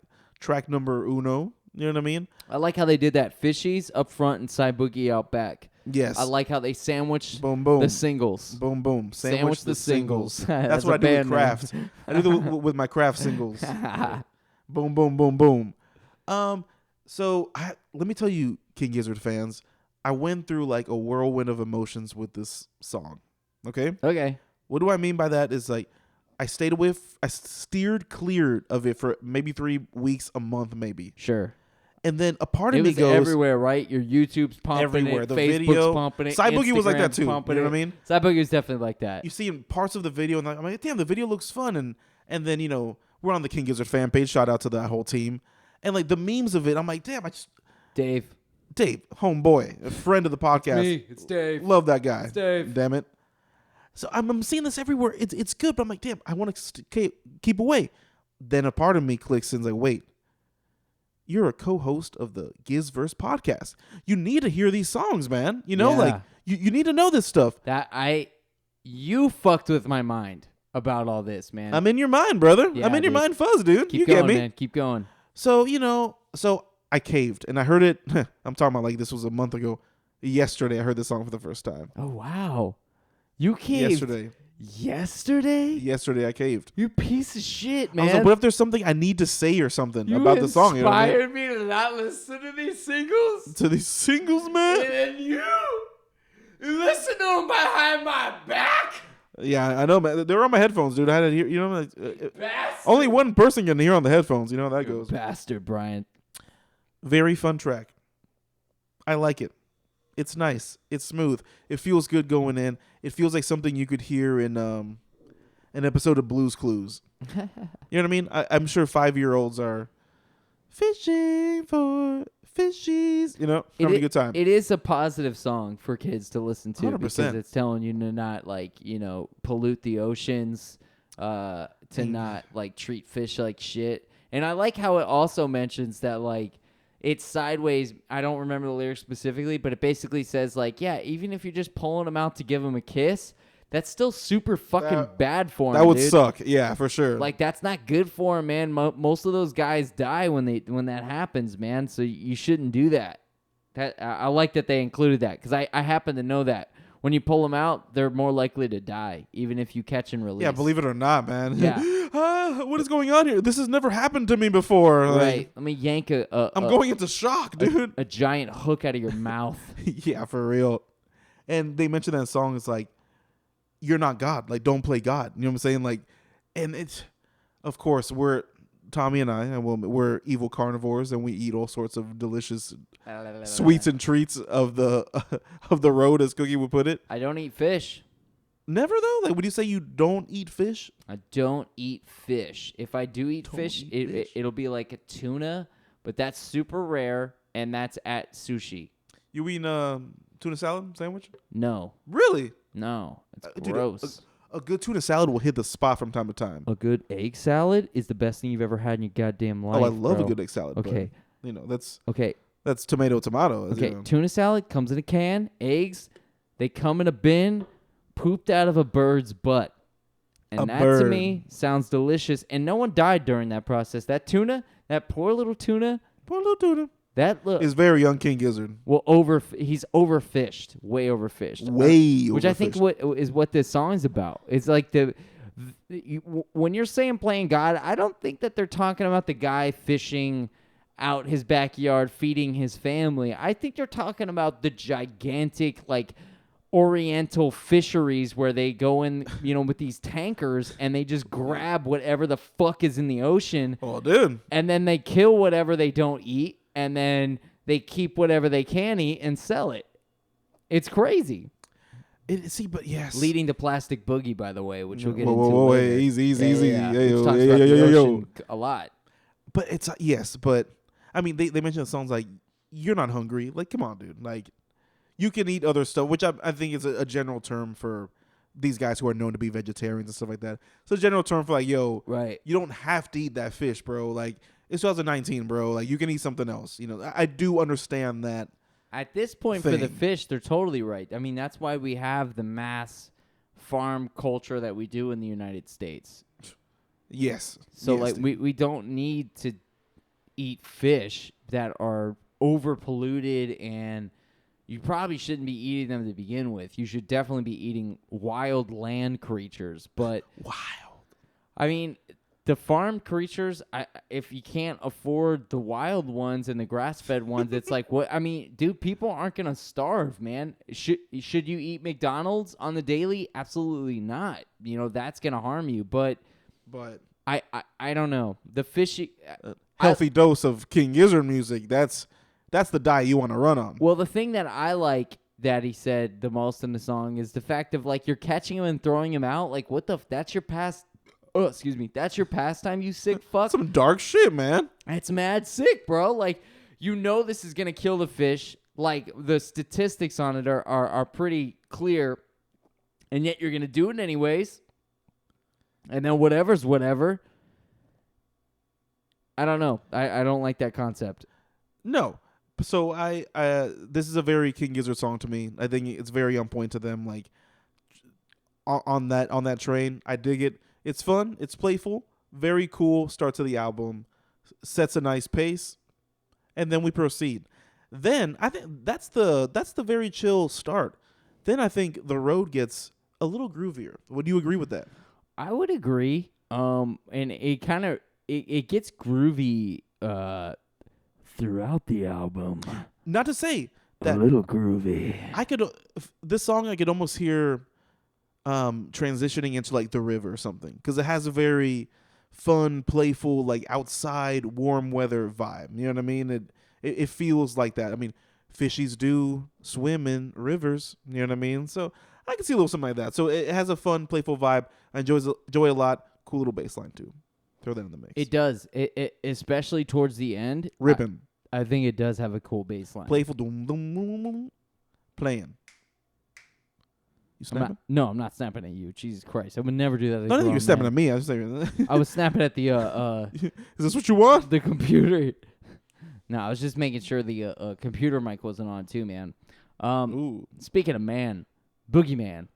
number uno. You know what I mean? I like how they did that. Fishies up front and Side Boogie out back. Yes. I like how they sandwiched boom, boom. the singles. Boom, boom. Sandwich the singles. That's what I do with craft. I do with my craft singles. Boom, boom, boom, boom. So let me tell you, King Gizzard fans, I went through like a whirlwind of emotions with this song. Okay? Okay. What do I mean by that is like I steered clear of it for maybe 3 weeks, a month maybe. Sure. And then a part of it me was goes everywhere, right? Your YouTube's pumping everywhere. it, The Facebook's video, pumping it, Side Boogie was like that Instagram's too. You know pumping what I it. mean? Side Boogie was definitely like that. You see in parts of the video, and I'm like, damn, the video looks fun. And then we're on the King Gizzard fan page. Shout out to that whole team. And like the memes of it, I'm like, damn, Dave, homeboy, a friend of the podcast. It's Dave. Love that guy. It's Dave. Damn it. So I'm seeing this everywhere. It's good, but I'm like, damn, I want to keep away. Then a part of me clicks and is like, wait, you're a co-host of the GizzVerse Podcast. You need to hear these songs, man. Like you need to know this stuff. You fucked with my mind about all this, man. I'm in your mind, brother. Yeah, I'm in your mind fuzz, dude. Keep you going, get me? Man. Keep going. So, so I caved and I heard it. I'm talking about like this was a month ago. Yesterday, I heard this song for the first time. Oh, wow. You caved. Yesterday, I caved. You piece of shit, man. I was like, what if there's something I need to say or something about the song? You inspired me to not listen to these singles. To these singles, man? And you listen to them behind my back? Yeah, I know, man. They were on my headphones, dude. I had to hear, like, only one person can hear on the headphones. You know how that goes. Bastard, Brian. Very fun track. I like it. It's nice. It's smooth. It feels good going in. It feels like something you could hear in an episode of Blue's Clues. You know what I mean? I'm sure 5-year-olds are fishing for fishies. Having a good time. It is a positive song for kids to listen to 100%. because it's telling you to not pollute the oceans, to not treat fish like shit. And I like how it also mentions that it's sideways. I don't remember the lyrics specifically, but it basically says even if you're just pulling them out to give them a kiss, that's still super fucking bad for them. That would dude. suck. Yeah, for sure. That's not good for them, man. Most of those guys die when that happens, man. So you shouldn't do that. I like that they included that because I happen to know that when you pull them out, they're more likely to die, even if you catch and release. Yeah, believe it or not, man. Yeah. What is going on here? This has never happened to me before. Right. Let me yank I'm going into shock, dude. A giant hook out of your mouth. Yeah, for real. And they mentioned that song. It's like, you're not God. Don't play God. You know what I'm saying? And it's, of course, Tommy and I, we're evil carnivores, and we eat all sorts of delicious sweets and treats of the road, as Cookie would put it. I don't eat fish. Never though. Would you say you don't eat fish? I don't eat fish. If I do eat fish, it'll be like a tuna, but that's super rare, and that's at sushi. You eat tuna salad sandwich? No. Really? No. It's gross. Dude, a good tuna salad will hit the spot from time to time. A good egg salad is the best thing you've ever had in your goddamn life. Oh, I love bro. a good egg salad. Okay. But, that's okay. That's tomato. Okay. Tuna salad comes in a can. Eggs, they come in a bin, pooped out of a bird's butt. And that to me sounds delicious. And no one died during that process. That tuna, that poor little tuna. That is very young King Gizzard. Well, he's overfished, way overfished, which I think what this song's about. It's like when you're saying playing God, I don't think that they're talking about the guy fishing out his backyard feeding his family. I think they're talking about the gigantic oriental fisheries where they go in, with these tankers and they just grab whatever the fuck is in the ocean. Oh, dude. And then they kill whatever they don't eat, and then they keep whatever they can eat and sell it. It's crazy. But yes. Leading to Plastic Boogie, by the way, which we'll get into Whoa, later. easy. Yeah. Which talks about the ocean a lot. But it's yes, but I mean, they mentioned songs like "You're Not Hungry." Like, come on, dude. Like, you can eat other stuff, which I think is a general term for these guys who are known to be vegetarians and stuff like that. So a general term for like, yo, right? You don't have to eat that fish, bro. Like, it's 2019, bro. Like, you can eat something else. I do understand that. At this point, for the fish, they're totally right. I mean, that's why we have the mass farm culture that we do in the United States. Yes. So, yes, we don't need to eat fish that are over-polluted, and you probably shouldn't be eating them to begin with. You should definitely be eating wild land creatures. But, I mean, the farm creatures, if you can't afford the wild ones and the grass-fed ones, it's like, what? I mean, dude, people aren't going to starve, man. Should you eat McDonald's on the daily? Absolutely not. That's going to harm you. But I don't know. The fishy... healthy dose of King Gizzard music, that's the diet you want to run on. Well, the thing that I like that he said the most in the song is the fact of, like, you're catching him and throwing him out. Like, what the... That's your past... Oh, excuse me. That's your pastime, you sick fuck? Some dark shit, man. That's mad sick, bro. Like, this is going to kill the fish. Like, the statistics on it are pretty clear. And yet you're going to do it anyways. And then whatever's whatever. I don't know. I don't like that concept. No. So this is a very King Gizzard song to me. I think it's very on point to them. Like, on that train, I dig it. It's fun. It's playful. Very cool start to the album. Sets a nice pace, and then we proceed. Then I think that's the very chill start. Then I think the road gets a little groovier. Would you agree with that? I would agree. And it kind of it gets groovy throughout the album. Not to say that a little groovy. This song I could almost hear transitioning into like The River or something, because it has a very fun, playful, like outside warm weather vibe. You know what I mean? It feels like that. I mean, fishies do swim in rivers. You know what I mean? So I can see a little something like that. So it has a fun, playful vibe. I enjoy a lot. Cool little bass line too. Throw that in the mix. It does. It especially towards the end. Ripping. I think it does have a cool bass line. Playful. Doom, doom, doom, doom, playing. You snapping? I'm not snapping at you. Jesus Christ. I would never do that. I don't think you're snapping at me. I was saying. I was snapping at the Is this what you want? The computer. No, I was just making sure the computer mic wasn't on too, man. Ooh. Speaking of man, Boogeyman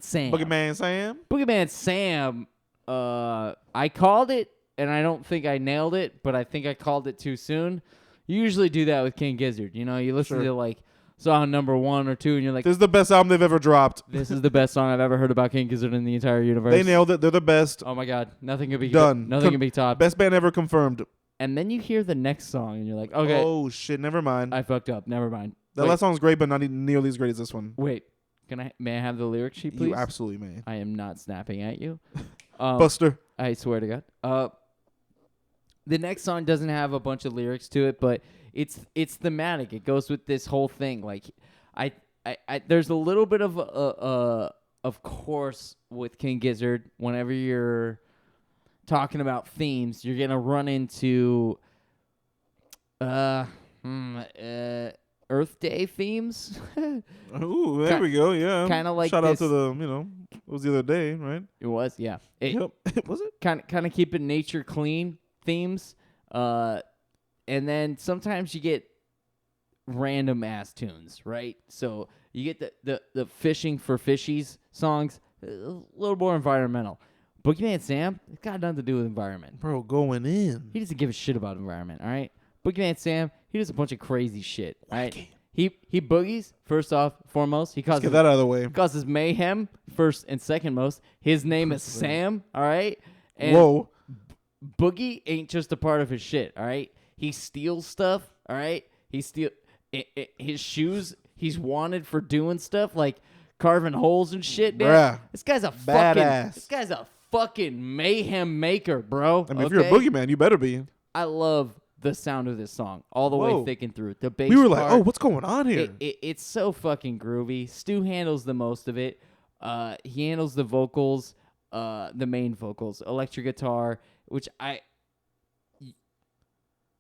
Sam. Boogeyman Sam. I called it, and I don't think I nailed it, but I think I called it too soon. You usually do that with King Gizzard. You listen to like song number 1 or 2, and you're like, this is the best album they've ever dropped. This is the best song I've ever heard about King Gizzard in the entire universe. They nailed it. They're the best. Oh my God, nothing can be done. Nothing can be topped. Best band ever confirmed. And then you hear the next song, and you're like, okay. Oh shit, never mind. I fucked up. Never mind. That last song's great, but not nearly as great as this one. Wait, may I have the lyric sheet, please? You absolutely may. I am not snapping at you. Buster. I swear to God. The next song doesn't have a bunch of lyrics to it, but it's thematic. It goes with this whole thing. Like, I there's a little bit of course, with King Gizzard, whenever you're talking about themes, you're gonna run into Earth Day themes. Ooh, there we go. Yeah, kind of like shout out to the it was the other day, right? It was, yeah. Yep. Was it kind of keeping nature clean themes, and then sometimes you get random ass tunes, right? So you get the fishing for fishies songs, a little more environmental. Boogeyman Sam, it's got nothing to do with environment. Bro, going in. He doesn't give a shit about environment, all right? Boogeyman Sam, he does a bunch of crazy shit, all right? He boogies, foremost. He causes, let's get that out of the way. He causes mayhem, first and second most. His name is Sam, all right? And whoa. Boogie ain't just a part of his shit, all right? He steals stuff, all right? He steals his shoes. he's wanted for doing stuff like carving holes and shit, man. Bruh. This guy's a fucking mayhem maker, bro. I mean, if you're a boogeyman, you better be. I love the sound of this song all the way thick and through. The bass we were like, part, oh, what's going on here? It's so fucking groovy. Stu handles the most of it. He handles the vocals, the main vocals, electric guitar, which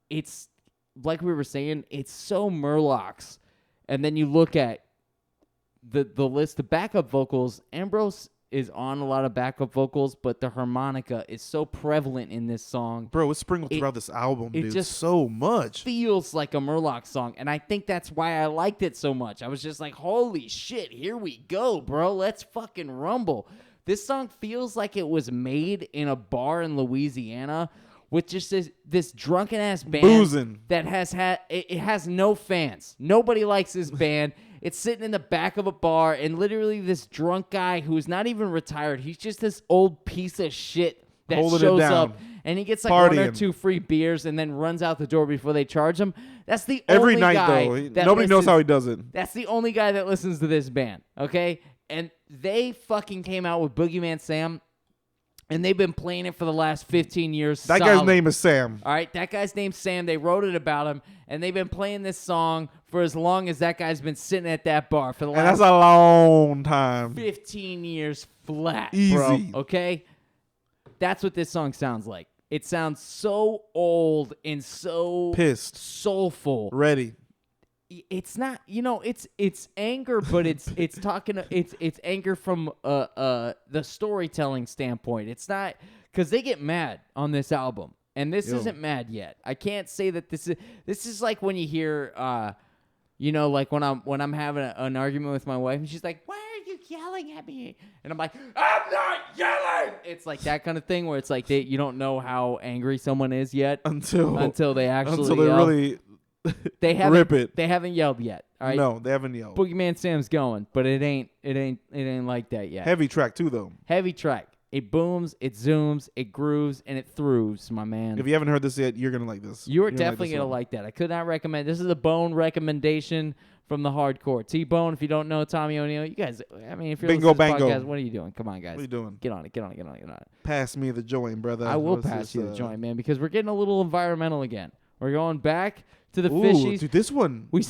it's like we were saying, it's so Murlocs. And then you look at the list, the backup vocals. Ambrose is on a lot of backup vocals, but the harmonica is so prevalent in this song. Bro, it's sprinkled throughout this album, dude. Just so much. Feels like a Murloc song, and I think that's why I liked it so much. I was just like, holy shit, here we go, bro. Let's fucking rumble. This song feels like it was made in a bar in Louisiana with just this drunken-ass band boozing that it has no fans. Nobody likes this band. It's sitting in the back of a bar, and literally this drunk guy who's not even retired, he's just this old piece of shit that shows up, and he gets like partying. 1 or 2 free beers and then runs out the door before they charge him. That's the every only night, guy though. Nobody knows how he does it. That's the only guy that listens to this band, okay? And they fucking came out with Boogeyman Sam, and they've been playing it for the last 15 years. That guy's name is Sam. All right, that guy's name's Sam. They wrote it about him, and they've been playing this song for as long as that guy's been sitting at that bar for the last. And that's a long time. 15 years flat, easy, bro. Okay, that's what this song sounds like. It sounds so old and so pissed, soulful, ready. It's not, it's anger, but it's anger from the storytelling standpoint. It's not because they get mad on this album, and this isn't mad yet. I can't say that this is like when you hear, like when I'm having an argument with my wife, and she's like, "Why are you yelling at me?" And I'm like, "I'm not yelling." It's like that kind of thing where it's like you don't know how angry someone is yet until they actually yell. Really. They haven't Rip it. They haven't yelled yet. All right? No, they haven't yelled. Boogeyman Sam's going, but it ain't like that yet. Heavy track too, though. Heavy track. It booms, it zooms, it grooves, and it throws, my man. If you haven't heard this yet, you're gonna like this. You're definitely gonna like that. I could not recommend. This is a Bone recommendation from the hardcore. T-Bone. If you don't know Tommy O'Neill, you guys. I mean, if you're Bingo listening to this bango. podcast, what are you doing? Come on, guys. What are you doing? Get on it. Pass me the joint, brother. I will pass you the joint, man, because we're getting a little environmental again. We're going back to the Fishies. Dude, this one, we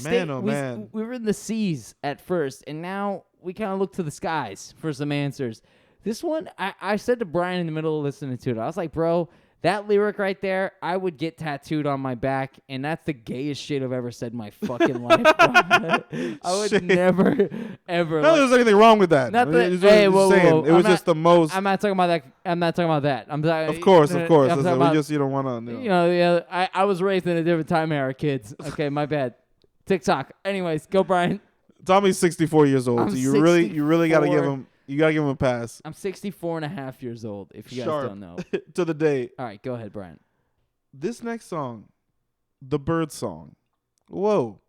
were in the seas at first, and now we kind of look to the skies for some answers. This one, I said to Brian in the middle of listening to it, I was like, bro, that lyric right there, I would get tattooed on my back, and that's the gayest shit I've ever said in my fucking life. I would never, ever. No, there's anything wrong with that. Not that. Hey, whoa. It was just the most. I'm not talking about that. I'm not talking about that. I'm talking. Of course. We just, you don't want to. Yeah. I was raised in a different time era, kids. Okay, my bad. TikTok. Anyways, go Brian. Tommy's 64 years old, so you really got to give him. You got to give him a pass. I'm 64 and a half years old, if you guys don't know. To the day. All right, go ahead, Brian. This next song, the Bird Song. Whoa.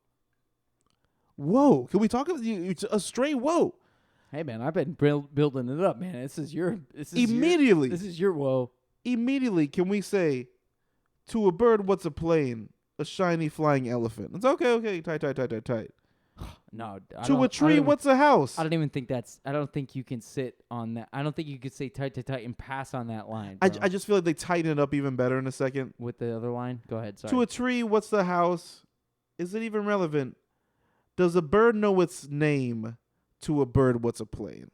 Can we talk about a straight whoa? Hey, man, I've been building it up, man. This is your whoa. Immediately, can we say, to a bird, what's a plane? A shiny flying elephant. It's okay. Tight. No. To a tree, what's a house? I don't think you can sit on that. I don't think you could say tight and pass on that line. I just feel like they tighten it up even better in a second. With the other line? Go ahead, sorry. To a tree, what's the house? Is it even relevant? Does a bird know its name? To a bird, what's a plane?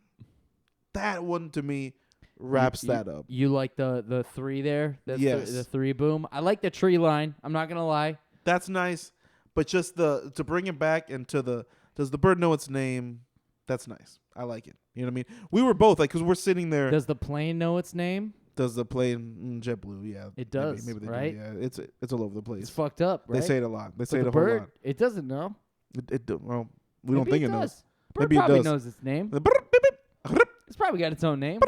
That one, to me, wraps that up. You like the three there? Yes. The three boom? I like the tree line. I'm not going to lie. That's nice. But just to bring it back into does the bird know its name? That's nice. I like it. You know what I mean? We were both because we're sitting there. Does the plane know its name? Does the plane JetBlue? Yeah, it does. Maybe they right? do. Yeah, it's all over the place. It's fucked up. Right? They say it a lot. They say it a bird, whole lot. It doesn't know. Well, we don't think it knows. Bird Maybe probably it does. knows its name. It's probably got its own name.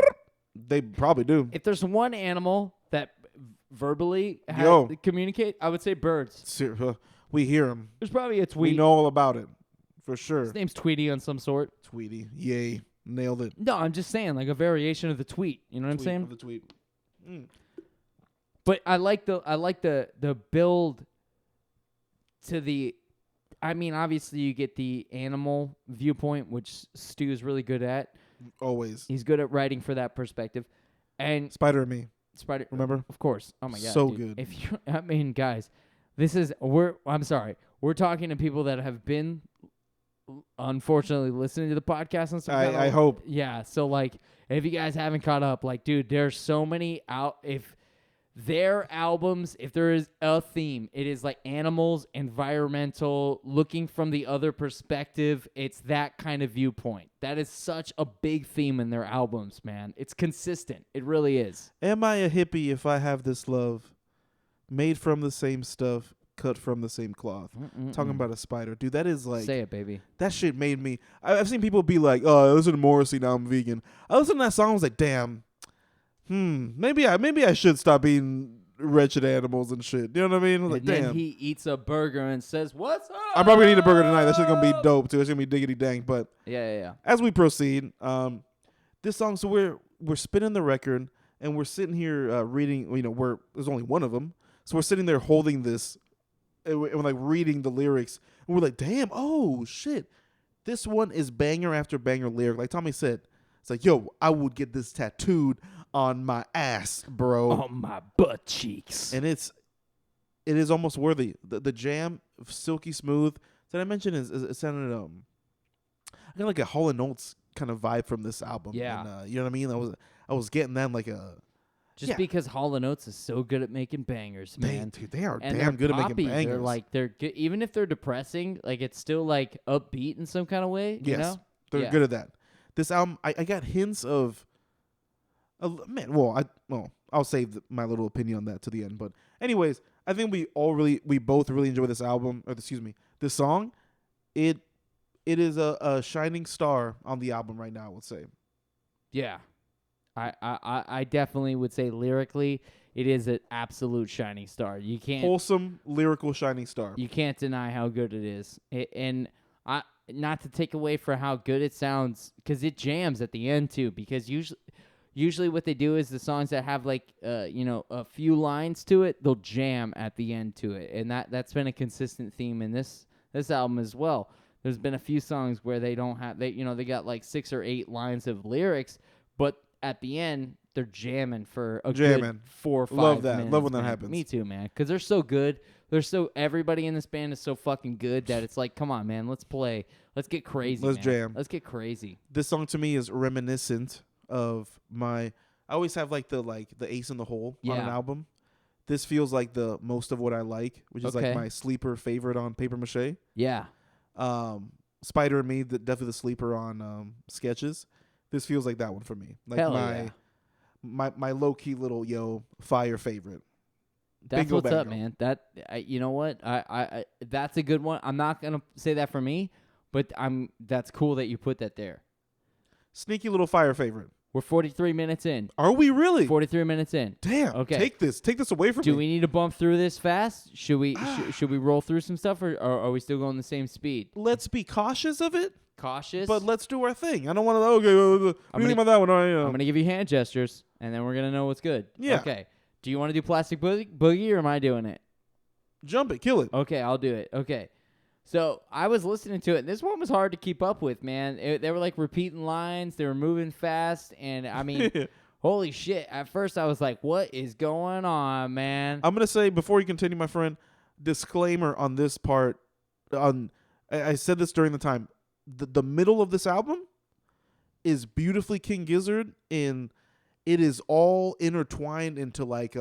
They probably do. If there's one animal that verbally communicate, I would say birds. We hear him. There's probably a tweet. We know all about it. For sure. His name's Tweety on some sort. Tweety. Yay. Nailed it. No, I'm just saying, like a variation of the tweet. You know what I'm saying? Of the tweet. But I like the build to the I mean, obviously you get the animal viewpoint, which Stu is really good at. Always. He's good at writing for that perspective. And Spider and Me. Spider, remember? Of course. Oh my god. So dude. good. If you, I mean, guys, I'm sorry. We're talking to people that have been, unfortunately, listening to the podcast and stuff. I hope. Yeah. So like, if you guys haven't caught up, like, dude, there's so many if their albums, if there is a theme, it is like animals, environmental, looking from the other perspective. It's that kind of viewpoint. That is such a big theme in their albums, man. It's consistent. It really is. Am I a hippie if I have this love made from the same stuff, cut from the same cloth? Talking about a spider. Dude, that is like... Say it, baby. That shit made me... I've seen people be like, oh, I listen to Morrissey, now I'm vegan. I listened to that song, I was like, damn... maybe I should stop eating wretched animals and shit. You know what I mean? Like, and then damn. he eats a burger and says, "What's up?" I'm probably gonna eat a burger tonight. That shit's gonna be dope too. It's gonna be diggity dang. But yeah. as we proceed, this song. So we're spinning the record and we're sitting here reading. You know, there's only one of them, so we're sitting there holding this and we're like reading the lyrics. And we're like, damn, oh shit, this one is banger after banger lyric. Like Tommy said, it's like, yo, I would get this tattooed on my ass, bro. On my butt cheeks. And it is almost worthy. The jam, silky smooth. Did I mention it sounded I got like a Hall & Oates kind of vibe from this album. Yeah. And, you know what I mean? I was getting that like a... Because Hall & Oates is so good at making bangers, man. They are and damn good poppy. at making bangers. They're good, even if they're depressing, like it's still like upbeat in some kind of way. You know? They're good at that. This album, I got hints of... I'll save my little opinion on that to the end. But anyways, I think we both really enjoy this album, this song. It is a shining star on the album right now, I would say. Yeah. I definitely would say lyrically, it is an absolute shining star. You can't wholesome lyrical shining star. You can't deny how good it is. Not to take away from how good it sounds, because it jams at the end too. Because usually what they do is the songs that have like a few lines to it, they'll jam at the end to it, and that's been a consistent theme in this album as well. There's been a few songs where they don't have they got like 6 or 8 lines of lyrics, but at the end they're jamming for a good 4 or 5 Love that. minutes. Love when that man. happens. Me too, man. Because they're so good. Everybody in this band is so fucking good that it's like, come on, man, let's play. Let's get crazy. Let's man. jam. Let's get crazy. This song to me is reminiscent of I always have like the ace in the hole on an album. This feels like the most of what I like, which is like my sleeper favorite on Paper Mache. Yeah. Spider and Me, definitely the sleeper on Sketches. This feels like that one for me. Like Hell my low key little fire favorite. That's Bingo what's up, bango. man. You know what? I that's a good one. I'm not gonna say that for me, but that's cool that you put that there. Sneaky little fire favorite. We're 43 minutes in. Are we really? 43 minutes in. Damn. Okay. Take this away from me. Do we need to bump through this fast? Should we should we roll through some stuff, or are we still going the same speed? Let's be cautious of it. Cautious. But let's do our thing. I don't want to. Okay. What do you think about that one? I'm gonna give you hand gestures, and then we're gonna know what's good. Yeah. Okay. Do you want to do Plastic Boogie, or am I doing it? Jump it. Kill it. Okay, I'll do it. Okay. So I was listening to it, and this one was hard to keep up with, man. They were like repeating lines. They were moving fast, and I mean, holy shit. At first, I was like, what is going on, man? I'm going to say, before you continue, my friend, disclaimer on this part. I said this during the time. The middle of this album is beautifully King Gizzard, and it is all intertwined into like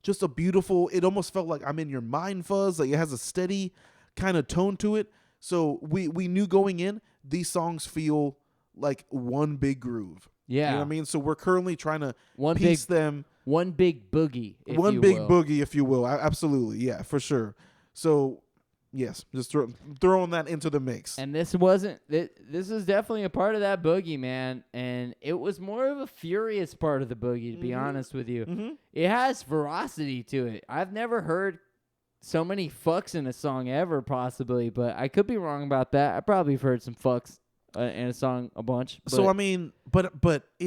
just a beautiful, it almost felt like I'm in your mind fuzz. Like it has a steady kind of tone to it. So we knew going in, these songs feel like one big groove. Yeah. You know what I mean? So we're currently trying to One piece them. One big boogie, if One you big will. boogie, if you will. Absolutely. Yeah, for sure. So, yes, just throwing that into the mix. And this wasn't, this is definitely a part of that boogie, man. And it was more of a furious part of the boogie, to be honest with you. Mm-hmm. It has ferocity to it. I've never heard so many fucks in a song ever, possibly, but I could be wrong about that. I probably have heard some fucks in a song a bunch. So, I mean, but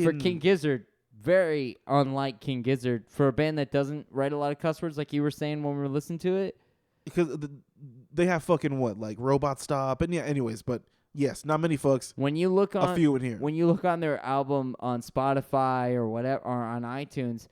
for King Gizzard, very unlike King Gizzard. For a band that doesn't write a lot of cuss words, like you were saying when we were listening to it, because they have fucking what, like Robot Stop, and yeah. Anyways, but yes, not many fucks. When you look on a few in here. When you look on their album on Spotify or whatever, or on iTunes,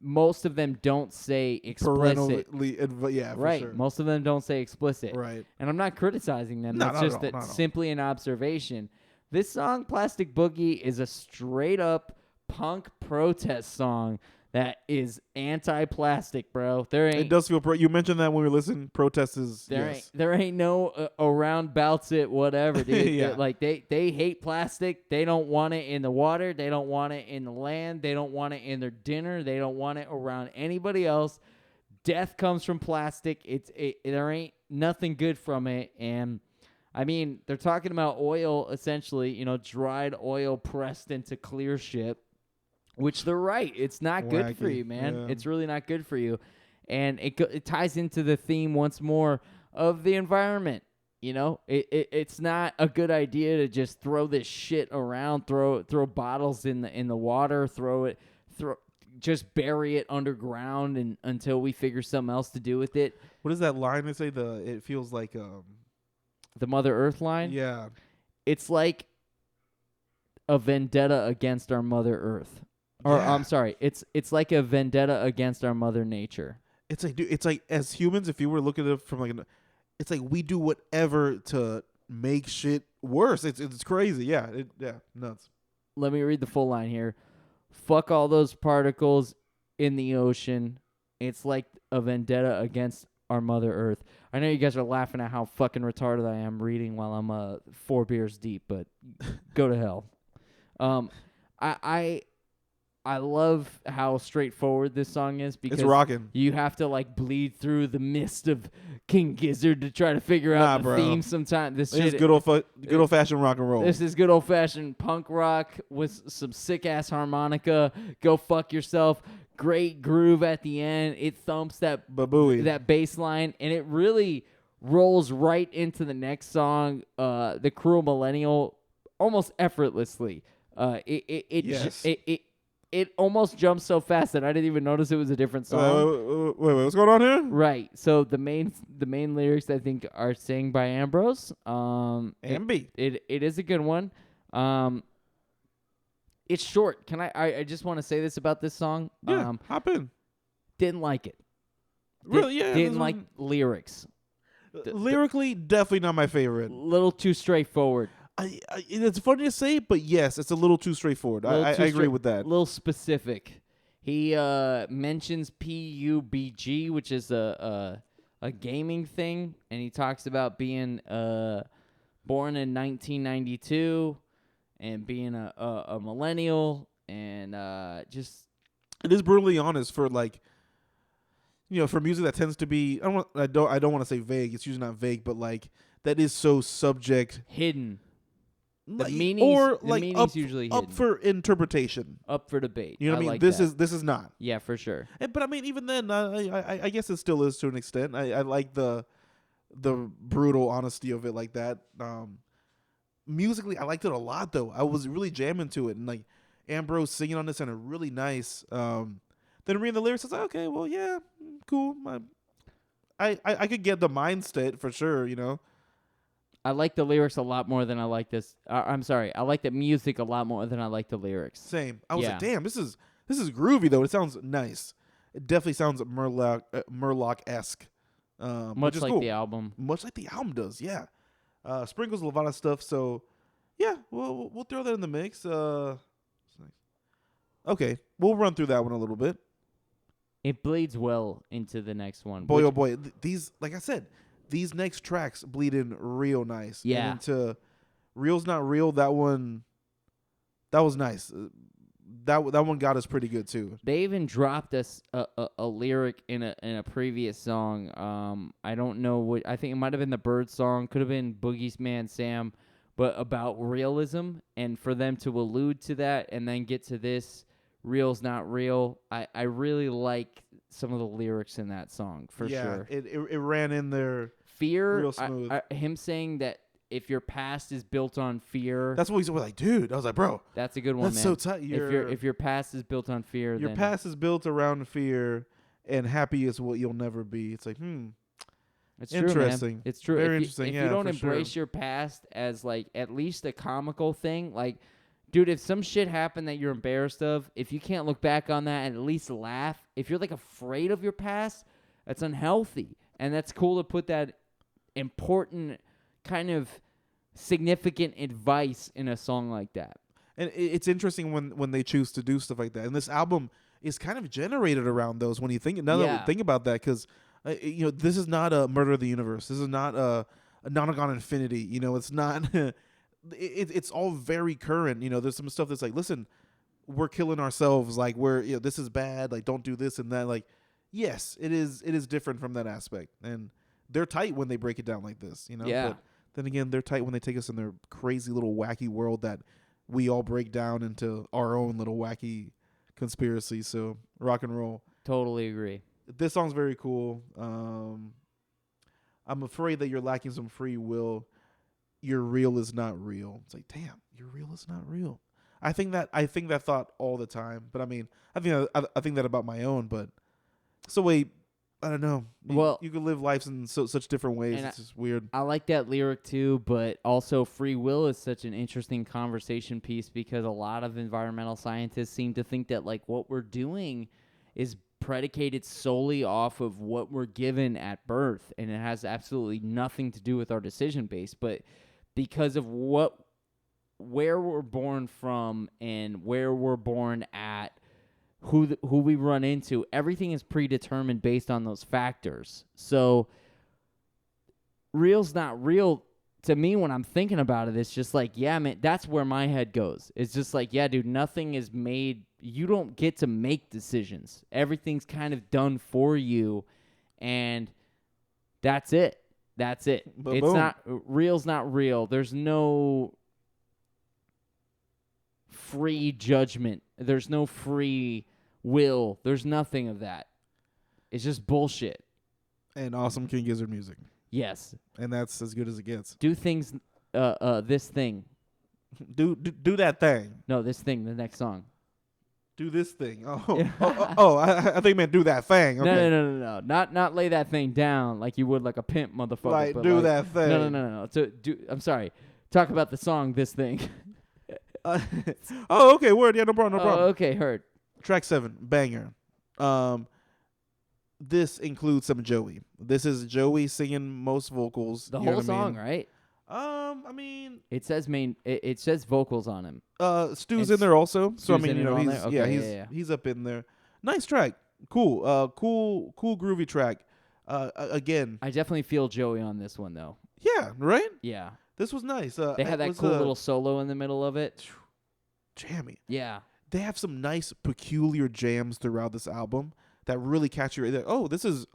most of them don't say explicit. Yeah, for right. sure. Most of them don't say explicit. Right. And I'm not criticizing them. No, That's just simply an observation. This song, Plastic Boogie, is a straight up punk protest song that is anti-plastic, bro. It does feel. You mentioned that when we were listening. Protest is. There ain't no around bouts it whatever, dude. Yeah. Like they hate plastic. They don't want it in the water. They don't want it in the land. They don't want it in their dinner. They don't want it around anybody else. Death comes from plastic. There ain't nothing good from it. And I mean, they're talking about oil, essentially. Dried oil pressed into clear shit. Which they're right. It's not good for you, man. Yeah. It's really not good for you. And it ties into the theme once more of the environment. It's not a good idea to just throw this shit around, throw bottles in the water, just bury it underground and until we figure something else to do with it. What is that line they say? It feels like the Mother Earth line? Yeah. It's like a vendetta against our Mother Earth. Or yeah. I'm sorry, it's like a vendetta against our Mother Nature. It's like, dude, it's like as humans, if you were looking at it from it's like we do whatever to make shit worse. It's crazy. Yeah, nuts. Let me read the full line here. Fuck all those particles in the ocean. It's like a vendetta against our Mother Earth. I know you guys are laughing at how fucking retarded I am reading while I'm 4 beers deep, but go to hell. I love how straightforward this song is because it's rocking. You have to bleed through the mist of King Gizzard to try to figure out the theme sometimes. This is good old fashioned rock and roll. This is good old fashioned punk rock with some sick ass harmonica. Go fuck yourself. Great groove at the end. It thumps that bass line, and it really rolls right into the next song, The Cruel Millennial, almost effortlessly. It almost jumps so fast that I didn't even notice it was a different song. Wait, what's going on here? Right. So the main lyrics I think are sang by Ambrose. Ambi. It is a good one. It's short. Can I just want to say this about this song? Yeah, hop in. Didn't like it. Really? Yeah. Didn't like lyrics. Lyrically, definitely not my favorite. Little too straightforward. It's funny to say, but yes, it's a little too straightforward. I agree with that. A little specific. He mentions PUBG, which is a gaming thing, and he talks about being born in 1992 and being a millennial, and just. It is brutally honest for for music that tends to be I don't want to say vague. It's usually not vague, but that is so subject hidden. The meaning's usually up hidden. For interpretation, up for debate. You know what I mean? This is not. Yeah, for sure. But I mean, even then, I guess it still is to an extent. I like the brutal honesty of it like that. Musically, I liked it a lot though. I was really jamming to it, and Ambrose singing on this sounded really nice. Then reading the lyrics, I was like, okay, well, yeah, cool. I could get the mindset for sure, I like the lyrics a lot more than I like this. I'm sorry. I like the music a lot more than I like the lyrics. Same. I was like, damn, this is groovy though. It sounds nice. It definitely sounds Murloc-esque. Much like the album. Much like the album does, yeah. Sprinkles a lot of stuff, so yeah, we'll throw that in the mix. Okay, we'll run through that one a little bit. It bleeds well into the next one. Boy, oh boy. These, like I said, these next tracks bleed in real nice. Yeah. And into Real's Not Real, that one, that was nice. That one got us pretty good too. They even dropped us a lyric in a previous song. I don't know what. I think it might have been the Bird song. Could have been Boogie's Man Sam, but about realism, and for them to allude to that and then get to this Real's Not Real. I really like some of the lyrics in that song for sure. It ran in there. Fear. Real smooth. Him saying that if your past is built on fear. That's what he's like, dude. I was like, bro. That's a good one, that's man. so tight. If your past is built on fear, your past is built around fear, and happy is what you'll never be. It's like, It's Interesting. true, man. It's true. Very if interesting. If yeah, you don't for embrace sure. your past as like at least a comical thing, like, dude, if some shit happened that you're embarrassed of, if you can't look back on that and at least laugh, if you're like afraid of your past, that's unhealthy. And that's cool to put that important kind of significant advice in a song like that. And it's interesting when they choose to do stuff like that. And this album is kind of generated around those. When you think think about that, because this is not a Murder of the Universe. This is not a Nonagon Infinity. It's not. It's all very current. There's some stuff that's like, listen, we're killing ourselves. Like this is bad. Like don't do this and that. Like, yes, it is different from that aspect. And they're tight when they break it down like this. Yeah. But then again, they're tight when they take us in their crazy little wacky world that we all break down into our own little wacky conspiracy. So rock and roll. Totally agree. This song's very cool. I'm afraid that you're lacking some free will. Your real is not real. It's like, damn, your real is not real. I think that thought all the time. But I mean, I think that about my own. But so wait, I don't know. You can live lives in such different ways. It's just weird. I like that lyric too, but also free will is such an interesting conversation piece because a lot of environmental scientists seem to think that like what we're doing is predicated solely off of what we're given at birth, and it has absolutely nothing to do with our decision base. But because of where we're born from and where we're born at, who we run into, everything is predetermined based on those factors. So real's not real to me when I'm thinking about it. It's just like, yeah, man, that's where my head goes. It's just like, yeah, dude, nothing is made. You don't get to make decisions. Everything's kind of done for you, and that's it. That's it. But it's boom. not real's not real. There's no free judgment. There's no free will. There's nothing of that. It's just bullshit. And awesome King Gizzard music. Yes. And that's as good as it gets. Do things, this thing. Do that thing. No, this thing, the next song. Do this thing. I think you meant do that thing. Okay. No. Not lay that thing down like you would like a pimp motherfucker. Like, but do like, that thing. No. So I'm sorry. Talk about the song, this thing. Okay, word. Yeah, no problem. Okay, heard. Track 7, banger. This includes some Joey. This is Joey singing most vocals. The whole song, right? I mean, it says it says vocals on him. Stu's in there also. So I mean, he's up in there. Nice track. Cool. Cool groovy track. Again, I definitely feel Joey on this one though. Yeah, right? Yeah. This was nice. They had that cool little solo in the middle of it. Jammy. Yeah. They have some nice peculiar jams throughout this album that really catch your ear. Oh, this is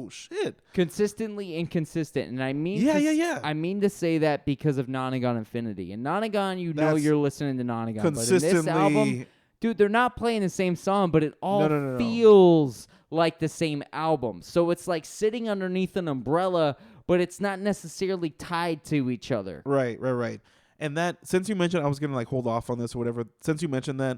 shit. Consistently inconsistent, and I mean yeah. I mean to say that because of Nonagon Infinity. And Nonagon, you're listening to Nonagon, consistently. But in this album, dude, they're not playing the same song, but it all no. feels like the same album. So it's like sitting underneath an umbrella, but it's not necessarily tied to each other. Right. And that, since you mentioned, I was gonna like hold off on this or whatever. Since you mentioned that,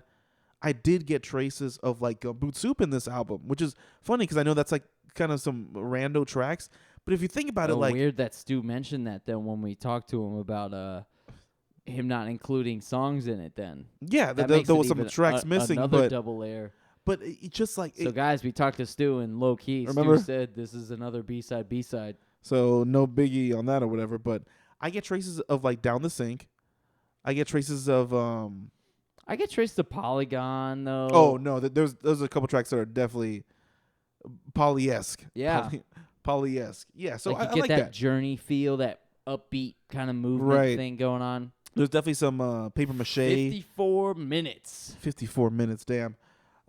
I did get traces of like Boot Soup in this album, which is funny because I know that's like kind of some rando tracks. But if you think about it, like weird that Stu mentioned that then when we talked to him about him not including songs in it. Then there was some tracks missing, another double layer. But it just like so, guys, we talked to Stu and low key. Remember? Stu said this is another B-side. So no biggie on that or whatever. But I get traces of like Down the Sink. I get traces of I get traces of Polygon though. Oh no, there's a couple tracks that are definitely poly-esque. Yeah, poly-esque. Yeah, so like I you like get that journey feel, that upbeat kind of movement thing going on. There's definitely some paper mache. 54 minutes. 54 minutes, damn.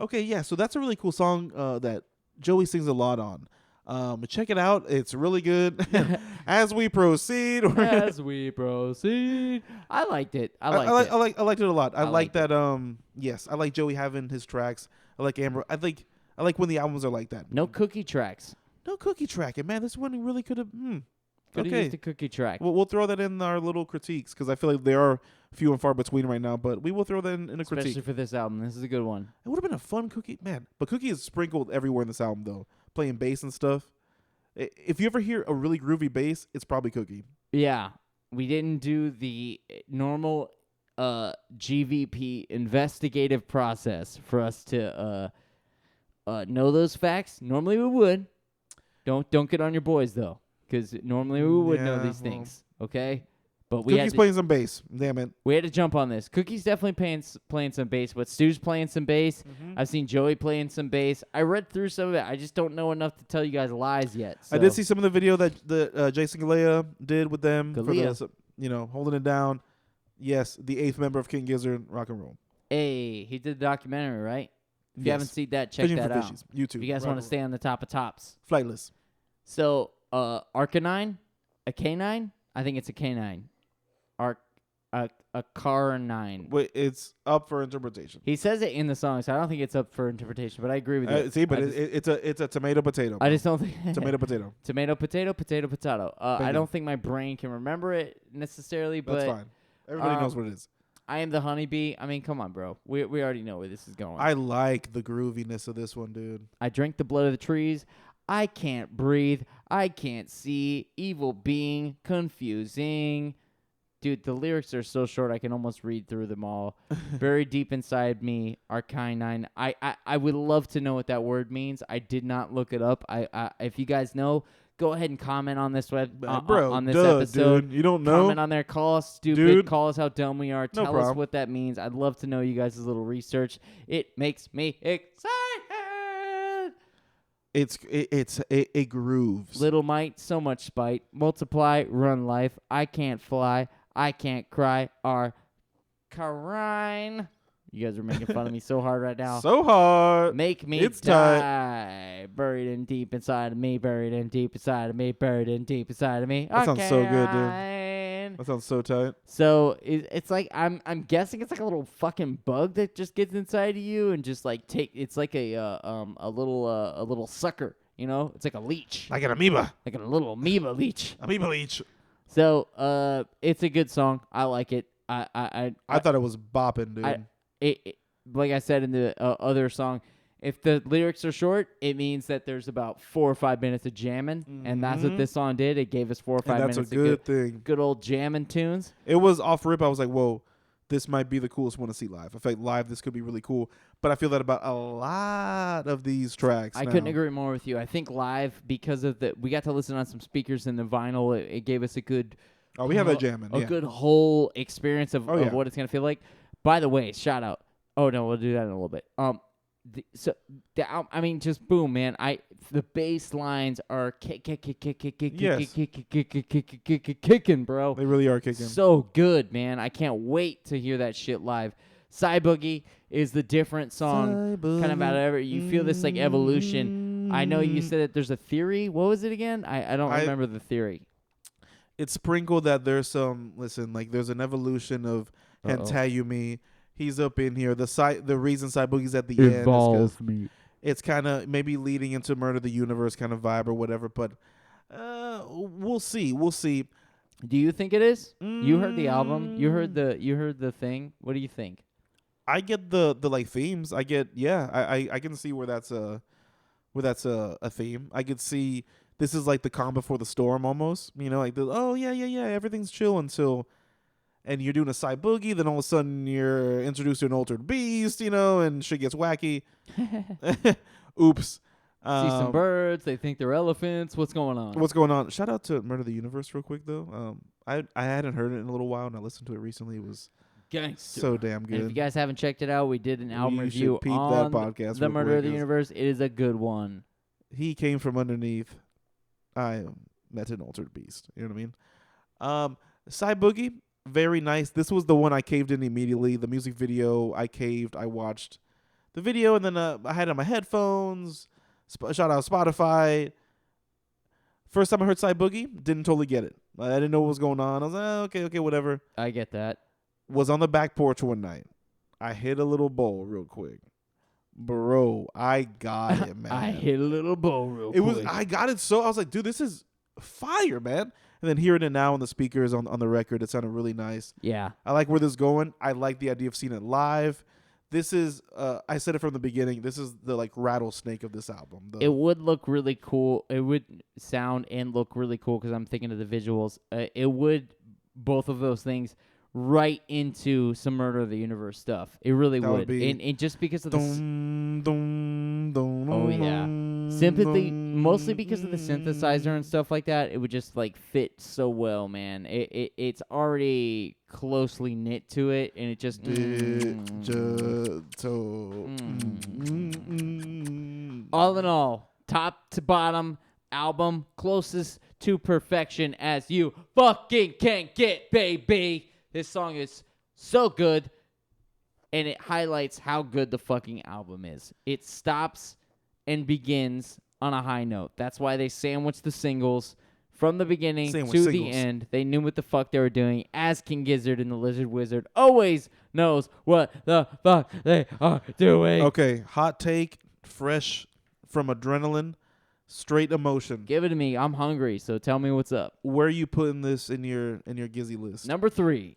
Okay, yeah, so that's a really cool song that Joey sings a lot on. Check it out. It's really good. As we proceed. I liked it. I liked it a lot. I like that. It. Yes, I like Joey having his tracks. I like Amber. I like when the albums are like that. No cookie tracks. No cookie track. And man, this one really could have. Could have used a cookie track. We'll throw that in our little critiques because I feel like they are few and far between right now. But we will throw that in a critique. Especially for this album. This is a good one. It would have been a fun cookie, man. But Cookie is sprinkled everywhere in this album though, playing bass and stuff. If you ever hear a really groovy bass, it's probably Cookie. Yeah. We didn't do the normal GVP investigative process for us to know those facts. Normally we would. Don't get on your boys though, because normally we would know these things. Okay, but Cookie's playing some bass. Damn it. We had to jump on this. Cookie's definitely playing some bass, but Stu's playing some bass. Mm-hmm. I've seen Joey playing some bass. I read through some of it. I just don't know enough to tell you guys lies yet. So. I did see some of the video that Jason Galea did with them for Galea. the, holding it down. Yes, the 8th member of King Gizzard Rock and Roll. Hey, he did the documentary, right? If you Yes. haven't seen that, check Fishing that for out. Fishies, YouTube. If you guys want to stay on the top of tops. Flightless. So, Arcanine, a canine? I think it's a canine. A car-9. Wait, it's up for interpretation. He says it in the song, so I don't think it's up for interpretation, but I agree with you. See, but it's a tomato potato. I just don't think... Tomato potato. Tomato, potato, potato, potato. I don't think my brain can remember it necessarily, but... That's fine. Everybody knows what it is. I am the honeybee. I mean, come on, bro. We already know where this is going. I like the grooviness of this one, dude. I drink the blood of the trees. I can't breathe. I can't see. Evil being. Confusing. Dude, the lyrics are so short I can almost read through them all. Buried deep inside me are canine. I would love to know what that word means. I did not look it up. If you guys know, go ahead and comment on this on this episode. Dude, you don't know? Comment on there. Call us stupid. Dude. Call us how dumb we are. No Tell us problem. what that means. I'd love to know you guys' little research. It makes me excited. It grooves. Little might, so much spite. Multiply, run life. I can't fly. I can't cry. Our Carine. You guys are making fun of me so hard right now. So hard. Make me It's die. Buried in deep inside of me. Buried in deep inside of me. Buried in deep inside of me. That sounds so good, dude. Carine. That sounds so tight. So it's like I'm guessing it's like a little fucking bug that just gets inside of you and just like it's like a little sucker, you know? It's like a leech. Like an amoeba. Like a little amoeba leech. Amoeba leech. So it's a good song. I like it. I thought it was bopping, dude. It like I said in the other song, if the lyrics are short, it means that there's about 4 or 5 minutes of jamming, and that's what this song did. It gave us 4 or 5 minutes. That's a good thing. Good old jamming tunes. It was off rip. I was like, whoa, this might be the coolest one to see live. I feel like live this could be really cool. But I feel that about a lot of these tracks. I couldn't agree more with you. I think live, because of we got to listen on some speakers in the vinyl. It gave us a good. Oh, we have that jamming. A good whole experience of what it's gonna feel like. By the way, shout out. Oh no, we'll do that in a little bit. I mean, just boom, man. The bass lines are kicking, bro. They really are kicking. So good, man. I can't wait to hear that shit live. Cy Boogie is the different song, kind of out of every. You feel this like evolution. I know you said that there's a theory. What was it again? I don't remember the theory. It's sprinkled that there's some. Listen, like there's an evolution of Hentayumi. He's up in here. The reason Cy Boogie's at the end is because it's kind of maybe leading into Murder the Universe kind of vibe or whatever. But we'll see. We'll see. Do you think it is? You heard the album. You heard the thing. What do you think? I get the like themes. I get I can see where that's a theme. I could see this is like the calm before the storm almost. You know, like everything's chill until. And you're doing a Cy Boogie, then all of a sudden you're introduced to an altered beast, you know, and shit gets wacky. Oops. See some birds. They think they're elephants. What's going on? What's going on? Shout out to Murder the Universe real quick, though. I hadn't heard it in a little while, and I listened to it recently. It was so damn good. And if you guys haven't checked it out, we did an album review on that podcast the Murder of the Universe. It is a good one. He came from underneath. I met an altered beast. You know what I mean? Cy Boogie. Very nice. This was the one I caved in immediately. The music video, I caved. I watched the video, and then I had it on my headphones. Shout out Spotify. First time I heard Cy Boogie, didn't totally get it. I didn't know what was going on. I was like, okay, whatever. I get that. Was on the back porch one night. I hit a little bowl real quick. Bro, I got it, man. I hit a little bowl real quick. I got it I was like, dude, this is fire, man. And then hearing it now on the speakers on the record, it sounded really nice. Yeah. I like where this is going. I like the idea of seeing it live. this is I said it from the beginning. This is the like rattlesnake of this album. It would look really cool. It would sound and look really cool because I'm thinking of the visuals. It would both of those things right into some Murder of the Universe stuff. It really would. And just because of the sympathy, mostly because of the synthesizer and stuff like that, it would just like fit so well, man. It's already closely knit to it, and it just all in all, top to bottom album, closest to perfection as you fucking can get, baby. This song is so good, and it highlights how good the fucking album is. It stops and begins on a high note. That's why they sandwich the singles from the beginning to the end. They knew what the fuck they were doing, as King Gizzard and the Lizard Wizard always knows what the fuck they are doing. Okay, hot take, fresh from adrenaline, straight emotion. Give it to me. I'm hungry, so tell me what's up. Where are you putting this in your Gizzy list? Number 3.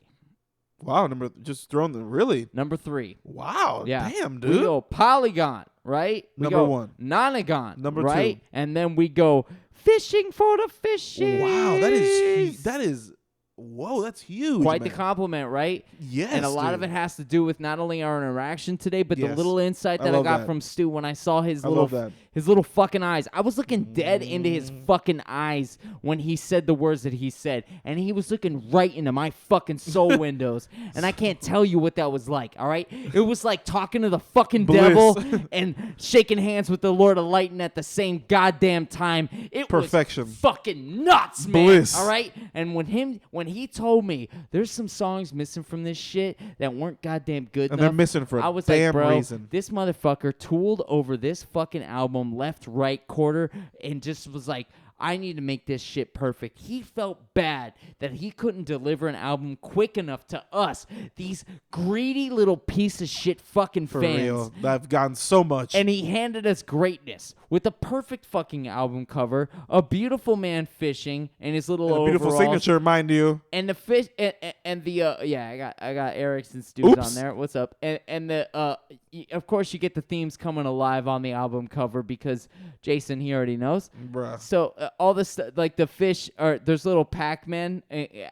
Wow, really? Number 3. Wow, yeah. Damn, dude. We go Polygon, right? We Number go 1. Nonagon, Number right? 2. And then we go Fishing for the Fishies. Wow, that is whoa, that's huge. Quite man. the compliment, right? Yes, and a lot of it has to do with not only our interaction today, but the Yes. little insight that I got from Stu when I saw his little fucking eyes. I was looking dead into his fucking eyes when he said the words that he said, and he was looking right into my fucking soul windows, and I can't tell you what that was like. All right, it was like talking to the fucking devil and shaking hands with the Lord of Lighting at the same goddamn time. It Perfection. was fucking nuts, man. Bliss. All right, and when he told me there's some songs missing from this shit that weren't goddamn good and enough, they're missing for I was damn like, bro, reason. this motherfucker tooled over this fucking album left, right, quarter, and just was like, I need to make this shit perfect. He felt bad that he couldn't deliver an album quick enough to us, these greedy little piece of shit fucking For fans. real. I've gotten so much. And he handed us greatness with a perfect fucking album cover, a beautiful man fishing, and his little a beautiful overalls. signature, mind you. And the fish, and the I got Eric's and Stu's on there. What's up? And the of course you get the themes coming alive on the album cover because Jason, he already knows. Bruh. So all this like the fish, or there's little Pac-Man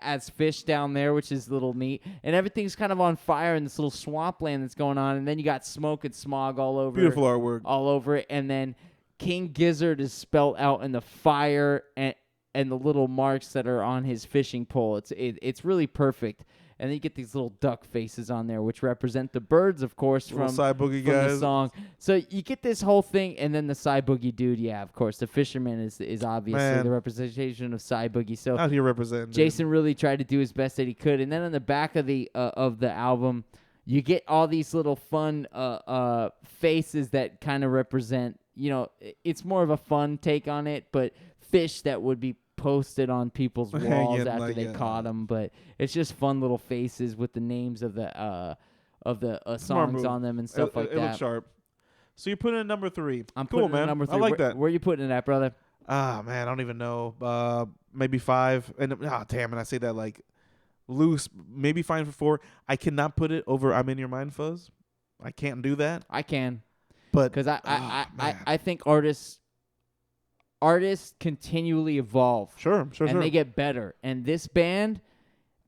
as fish down there, which is a little neat, and everything's kind of on fire in this little swampland that's going on, and then you got smoke and smog all over. Beautiful artwork. All over it, and then King Gizzard is spelled out in the fire and the little marks that are on his fishing pole. It's really perfect. And then you get these little duck faces on there, which represent the birds, of course, from the song. So you get this whole thing, and then the Cy Boogie dude, yeah, of course. The fisherman is obviously the representation of Cy Boogie. So out here representing. Jason really tried to do his best that he could. And then on the back of the album, you get all these little fun faces that kind of represent, it's more of a fun take on it, but fish that would be posted on people's walls after they caught them. But it's just fun little faces with the names of the songs on them and stuff like that. It looks sharp. So you're putting it at number 3. I'm cool, putting man. it at number 3. I like that. Where are you putting it at, brother? Man, I don't even know. Maybe 5. And damn, and I say that like loose. Maybe fine for 4. I cannot put it over I'm in Your Mind, Fuzz. I can't do that. I can, but because I think artists continually evolve. Sure. And they get better. And this band,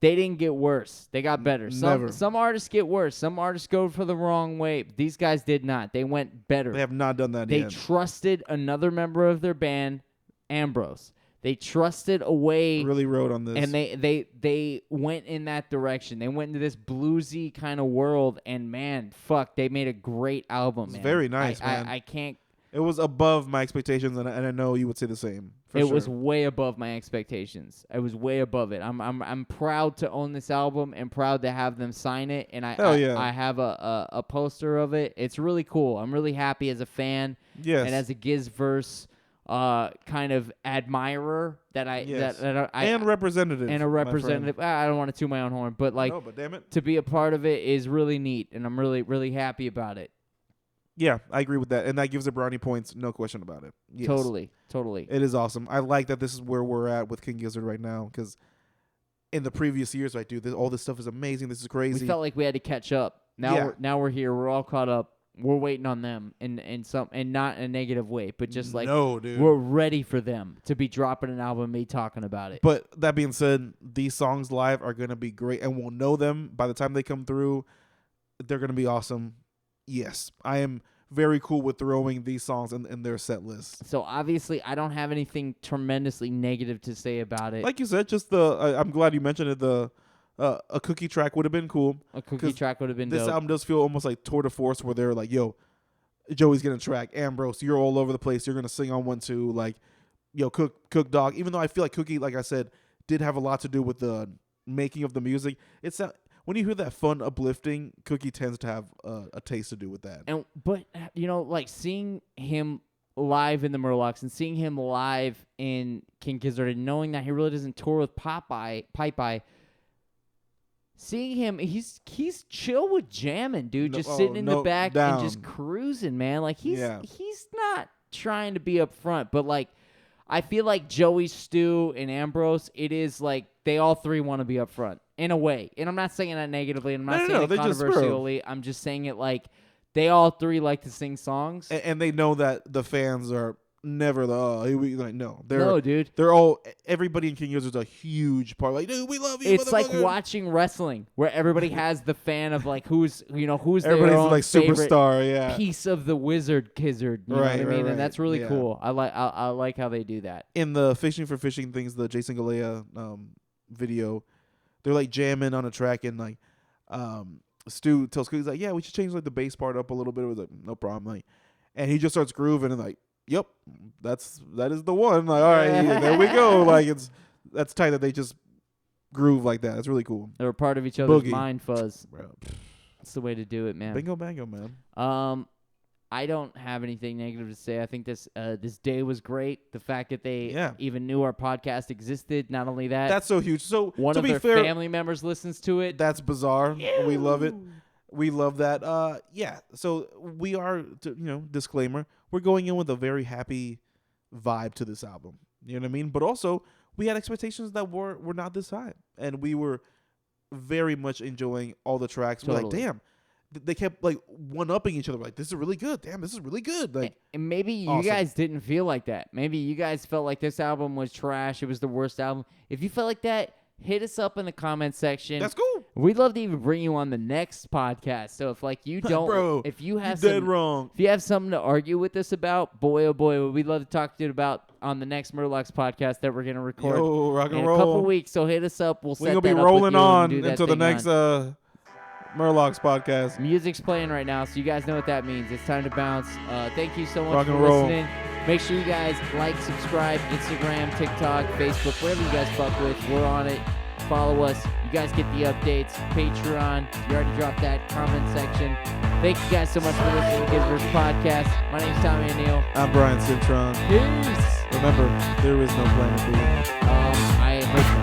they didn't get worse. They got better. Some artists get worse. Some artists go for the wrong way. These guys did not. They went better. They have not done that yet. They trusted another member of their band, Ambrose. They trusted a way. Really rode on this. And they went in that direction. They went into this bluesy kind of world. And, man, fuck, they made a great album, man. Very nice, man. I can't. It was above my expectations, and I know you would say the same. It was way above my expectations. I was way above it. I'm proud to own this album and proud to have them sign it. And I have a poster of it. It's really cool. I'm really happy as a fan. Yes. And as a GizzVerse kind of admirer that I and representative and a representative. I don't want to toot my own horn, but like, no, but damn it, to be a part of it is really neat, and I'm really really happy about it. Yeah, I agree with that, and that gives it brownie points, no question about it. Yes. Totally. It is awesome. I like that this is where we're at with King Gizzard right now, because in the previous years, right, dude, all this stuff is amazing. This is crazy. We felt like we had to catch up. Now we're here. We're all caught up. We're waiting on them, and not in a negative way, but just like no, dude. We're ready for them to be dropping an album, me talking about it. But that being said, these songs live are gonna be great, and we'll know them by the time they come through. They're gonna be awesome. Yes, I am very cool with throwing these songs in their set list. So obviously, I don't have anything tremendously negative to say about it. Like you said, just I'm glad you mentioned it. A cookie track would have been cool. A cookie track would have been dope. This album does feel almost like tour de force, where they're like, yo, Joey's gonna track, Ambrose, you're all over the place, you're gonna sing on one too, like, yo, Cook Dog. Even though I feel like Cookie, like I said, did have a lot to do with the making of the music. It's when you hear that fun, uplifting, Cookie tends to have a taste to do with that. But like seeing him live in the Murlocs and seeing him live in King Gizzard and knowing that he really doesn't tour with Pipe-Eye, seeing him, he's chill with jamming, dude. Just sitting in the back and just cruising, man. Like he's not trying to be up front, but like I feel like Joey, Stu, and Ambrose, it is like they all three want to be up front in a way. And I'm not saying that negatively, and I'm not saying it controversially. I'm just saying it like they all three like to sing songs, and they know that the fans are never no. No, dude. They're all, everybody in King Gizzard's a huge part. Like, dude, we love you. It's like watching wrestling where everybody has the fan of like who's everybody's their own like superstar, piece of the Wizard Gizzard. You know what I mean? Right. And that's really cool. I like how they do that. In the Fishing for Fishing things, the Jason Galea video, they're like jamming on a track, and like Stu tells Cookie, he's like, yeah, we should change like the bass part up a little bit. It was like, no problem. Like, and he just starts grooving and like, yep, that is the one. Like, all right, there we go. Like, that's tight that they just groove like that. That's really cool. They were part of each other's Boogie. mind fuzz. Bro. That's the way to do it, man. Bingo bango, man. I don't have anything negative to say. I think this day was great. The fact that they even knew our podcast existed. Not only that, that's so huge. So one to of be their fair, family members listens to it. That's bizarre. Ew. We love it. We love that. So we are, disclaimer, we're going in with a very happy vibe to this album. You know what I mean? But also, we had expectations that were not this high. And we were very much enjoying all the tracks. Totally. We're like, damn. They kept like one-upping each other. Like, this is really good. Damn, this is really good. Like, and maybe you guys didn't feel like that. Maybe you guys felt like this album was trash. It was the worst album. If you felt like that, hit us up in the comment section. That's cool. We'd love to even bring you on the next podcast. So if like you don't, bro, if you have dead wrong, if you have something to argue with us about, boy oh boy, we'd love to talk to you about on the next Murlocs podcast that we're gonna record rock and in roll. a couple weeks. So hit us up. We're gonna be rolling on until the next Murlocs podcast. Music's playing right now, so you guys know what that means. It's time to bounce. Thank you so much rock for and roll. listening. Make sure you guys like, subscribe, Instagram, TikTok, Facebook, whatever you guys fuck with. We're on it. Follow us. You guys get the updates. Patreon. You already dropped that comment section. Thank you guys so much for listening to GizzVerse Podcast. My name's Tommy O'Neill. I'm Brian Cintron. Peace. Remember, there is no planet B. I heard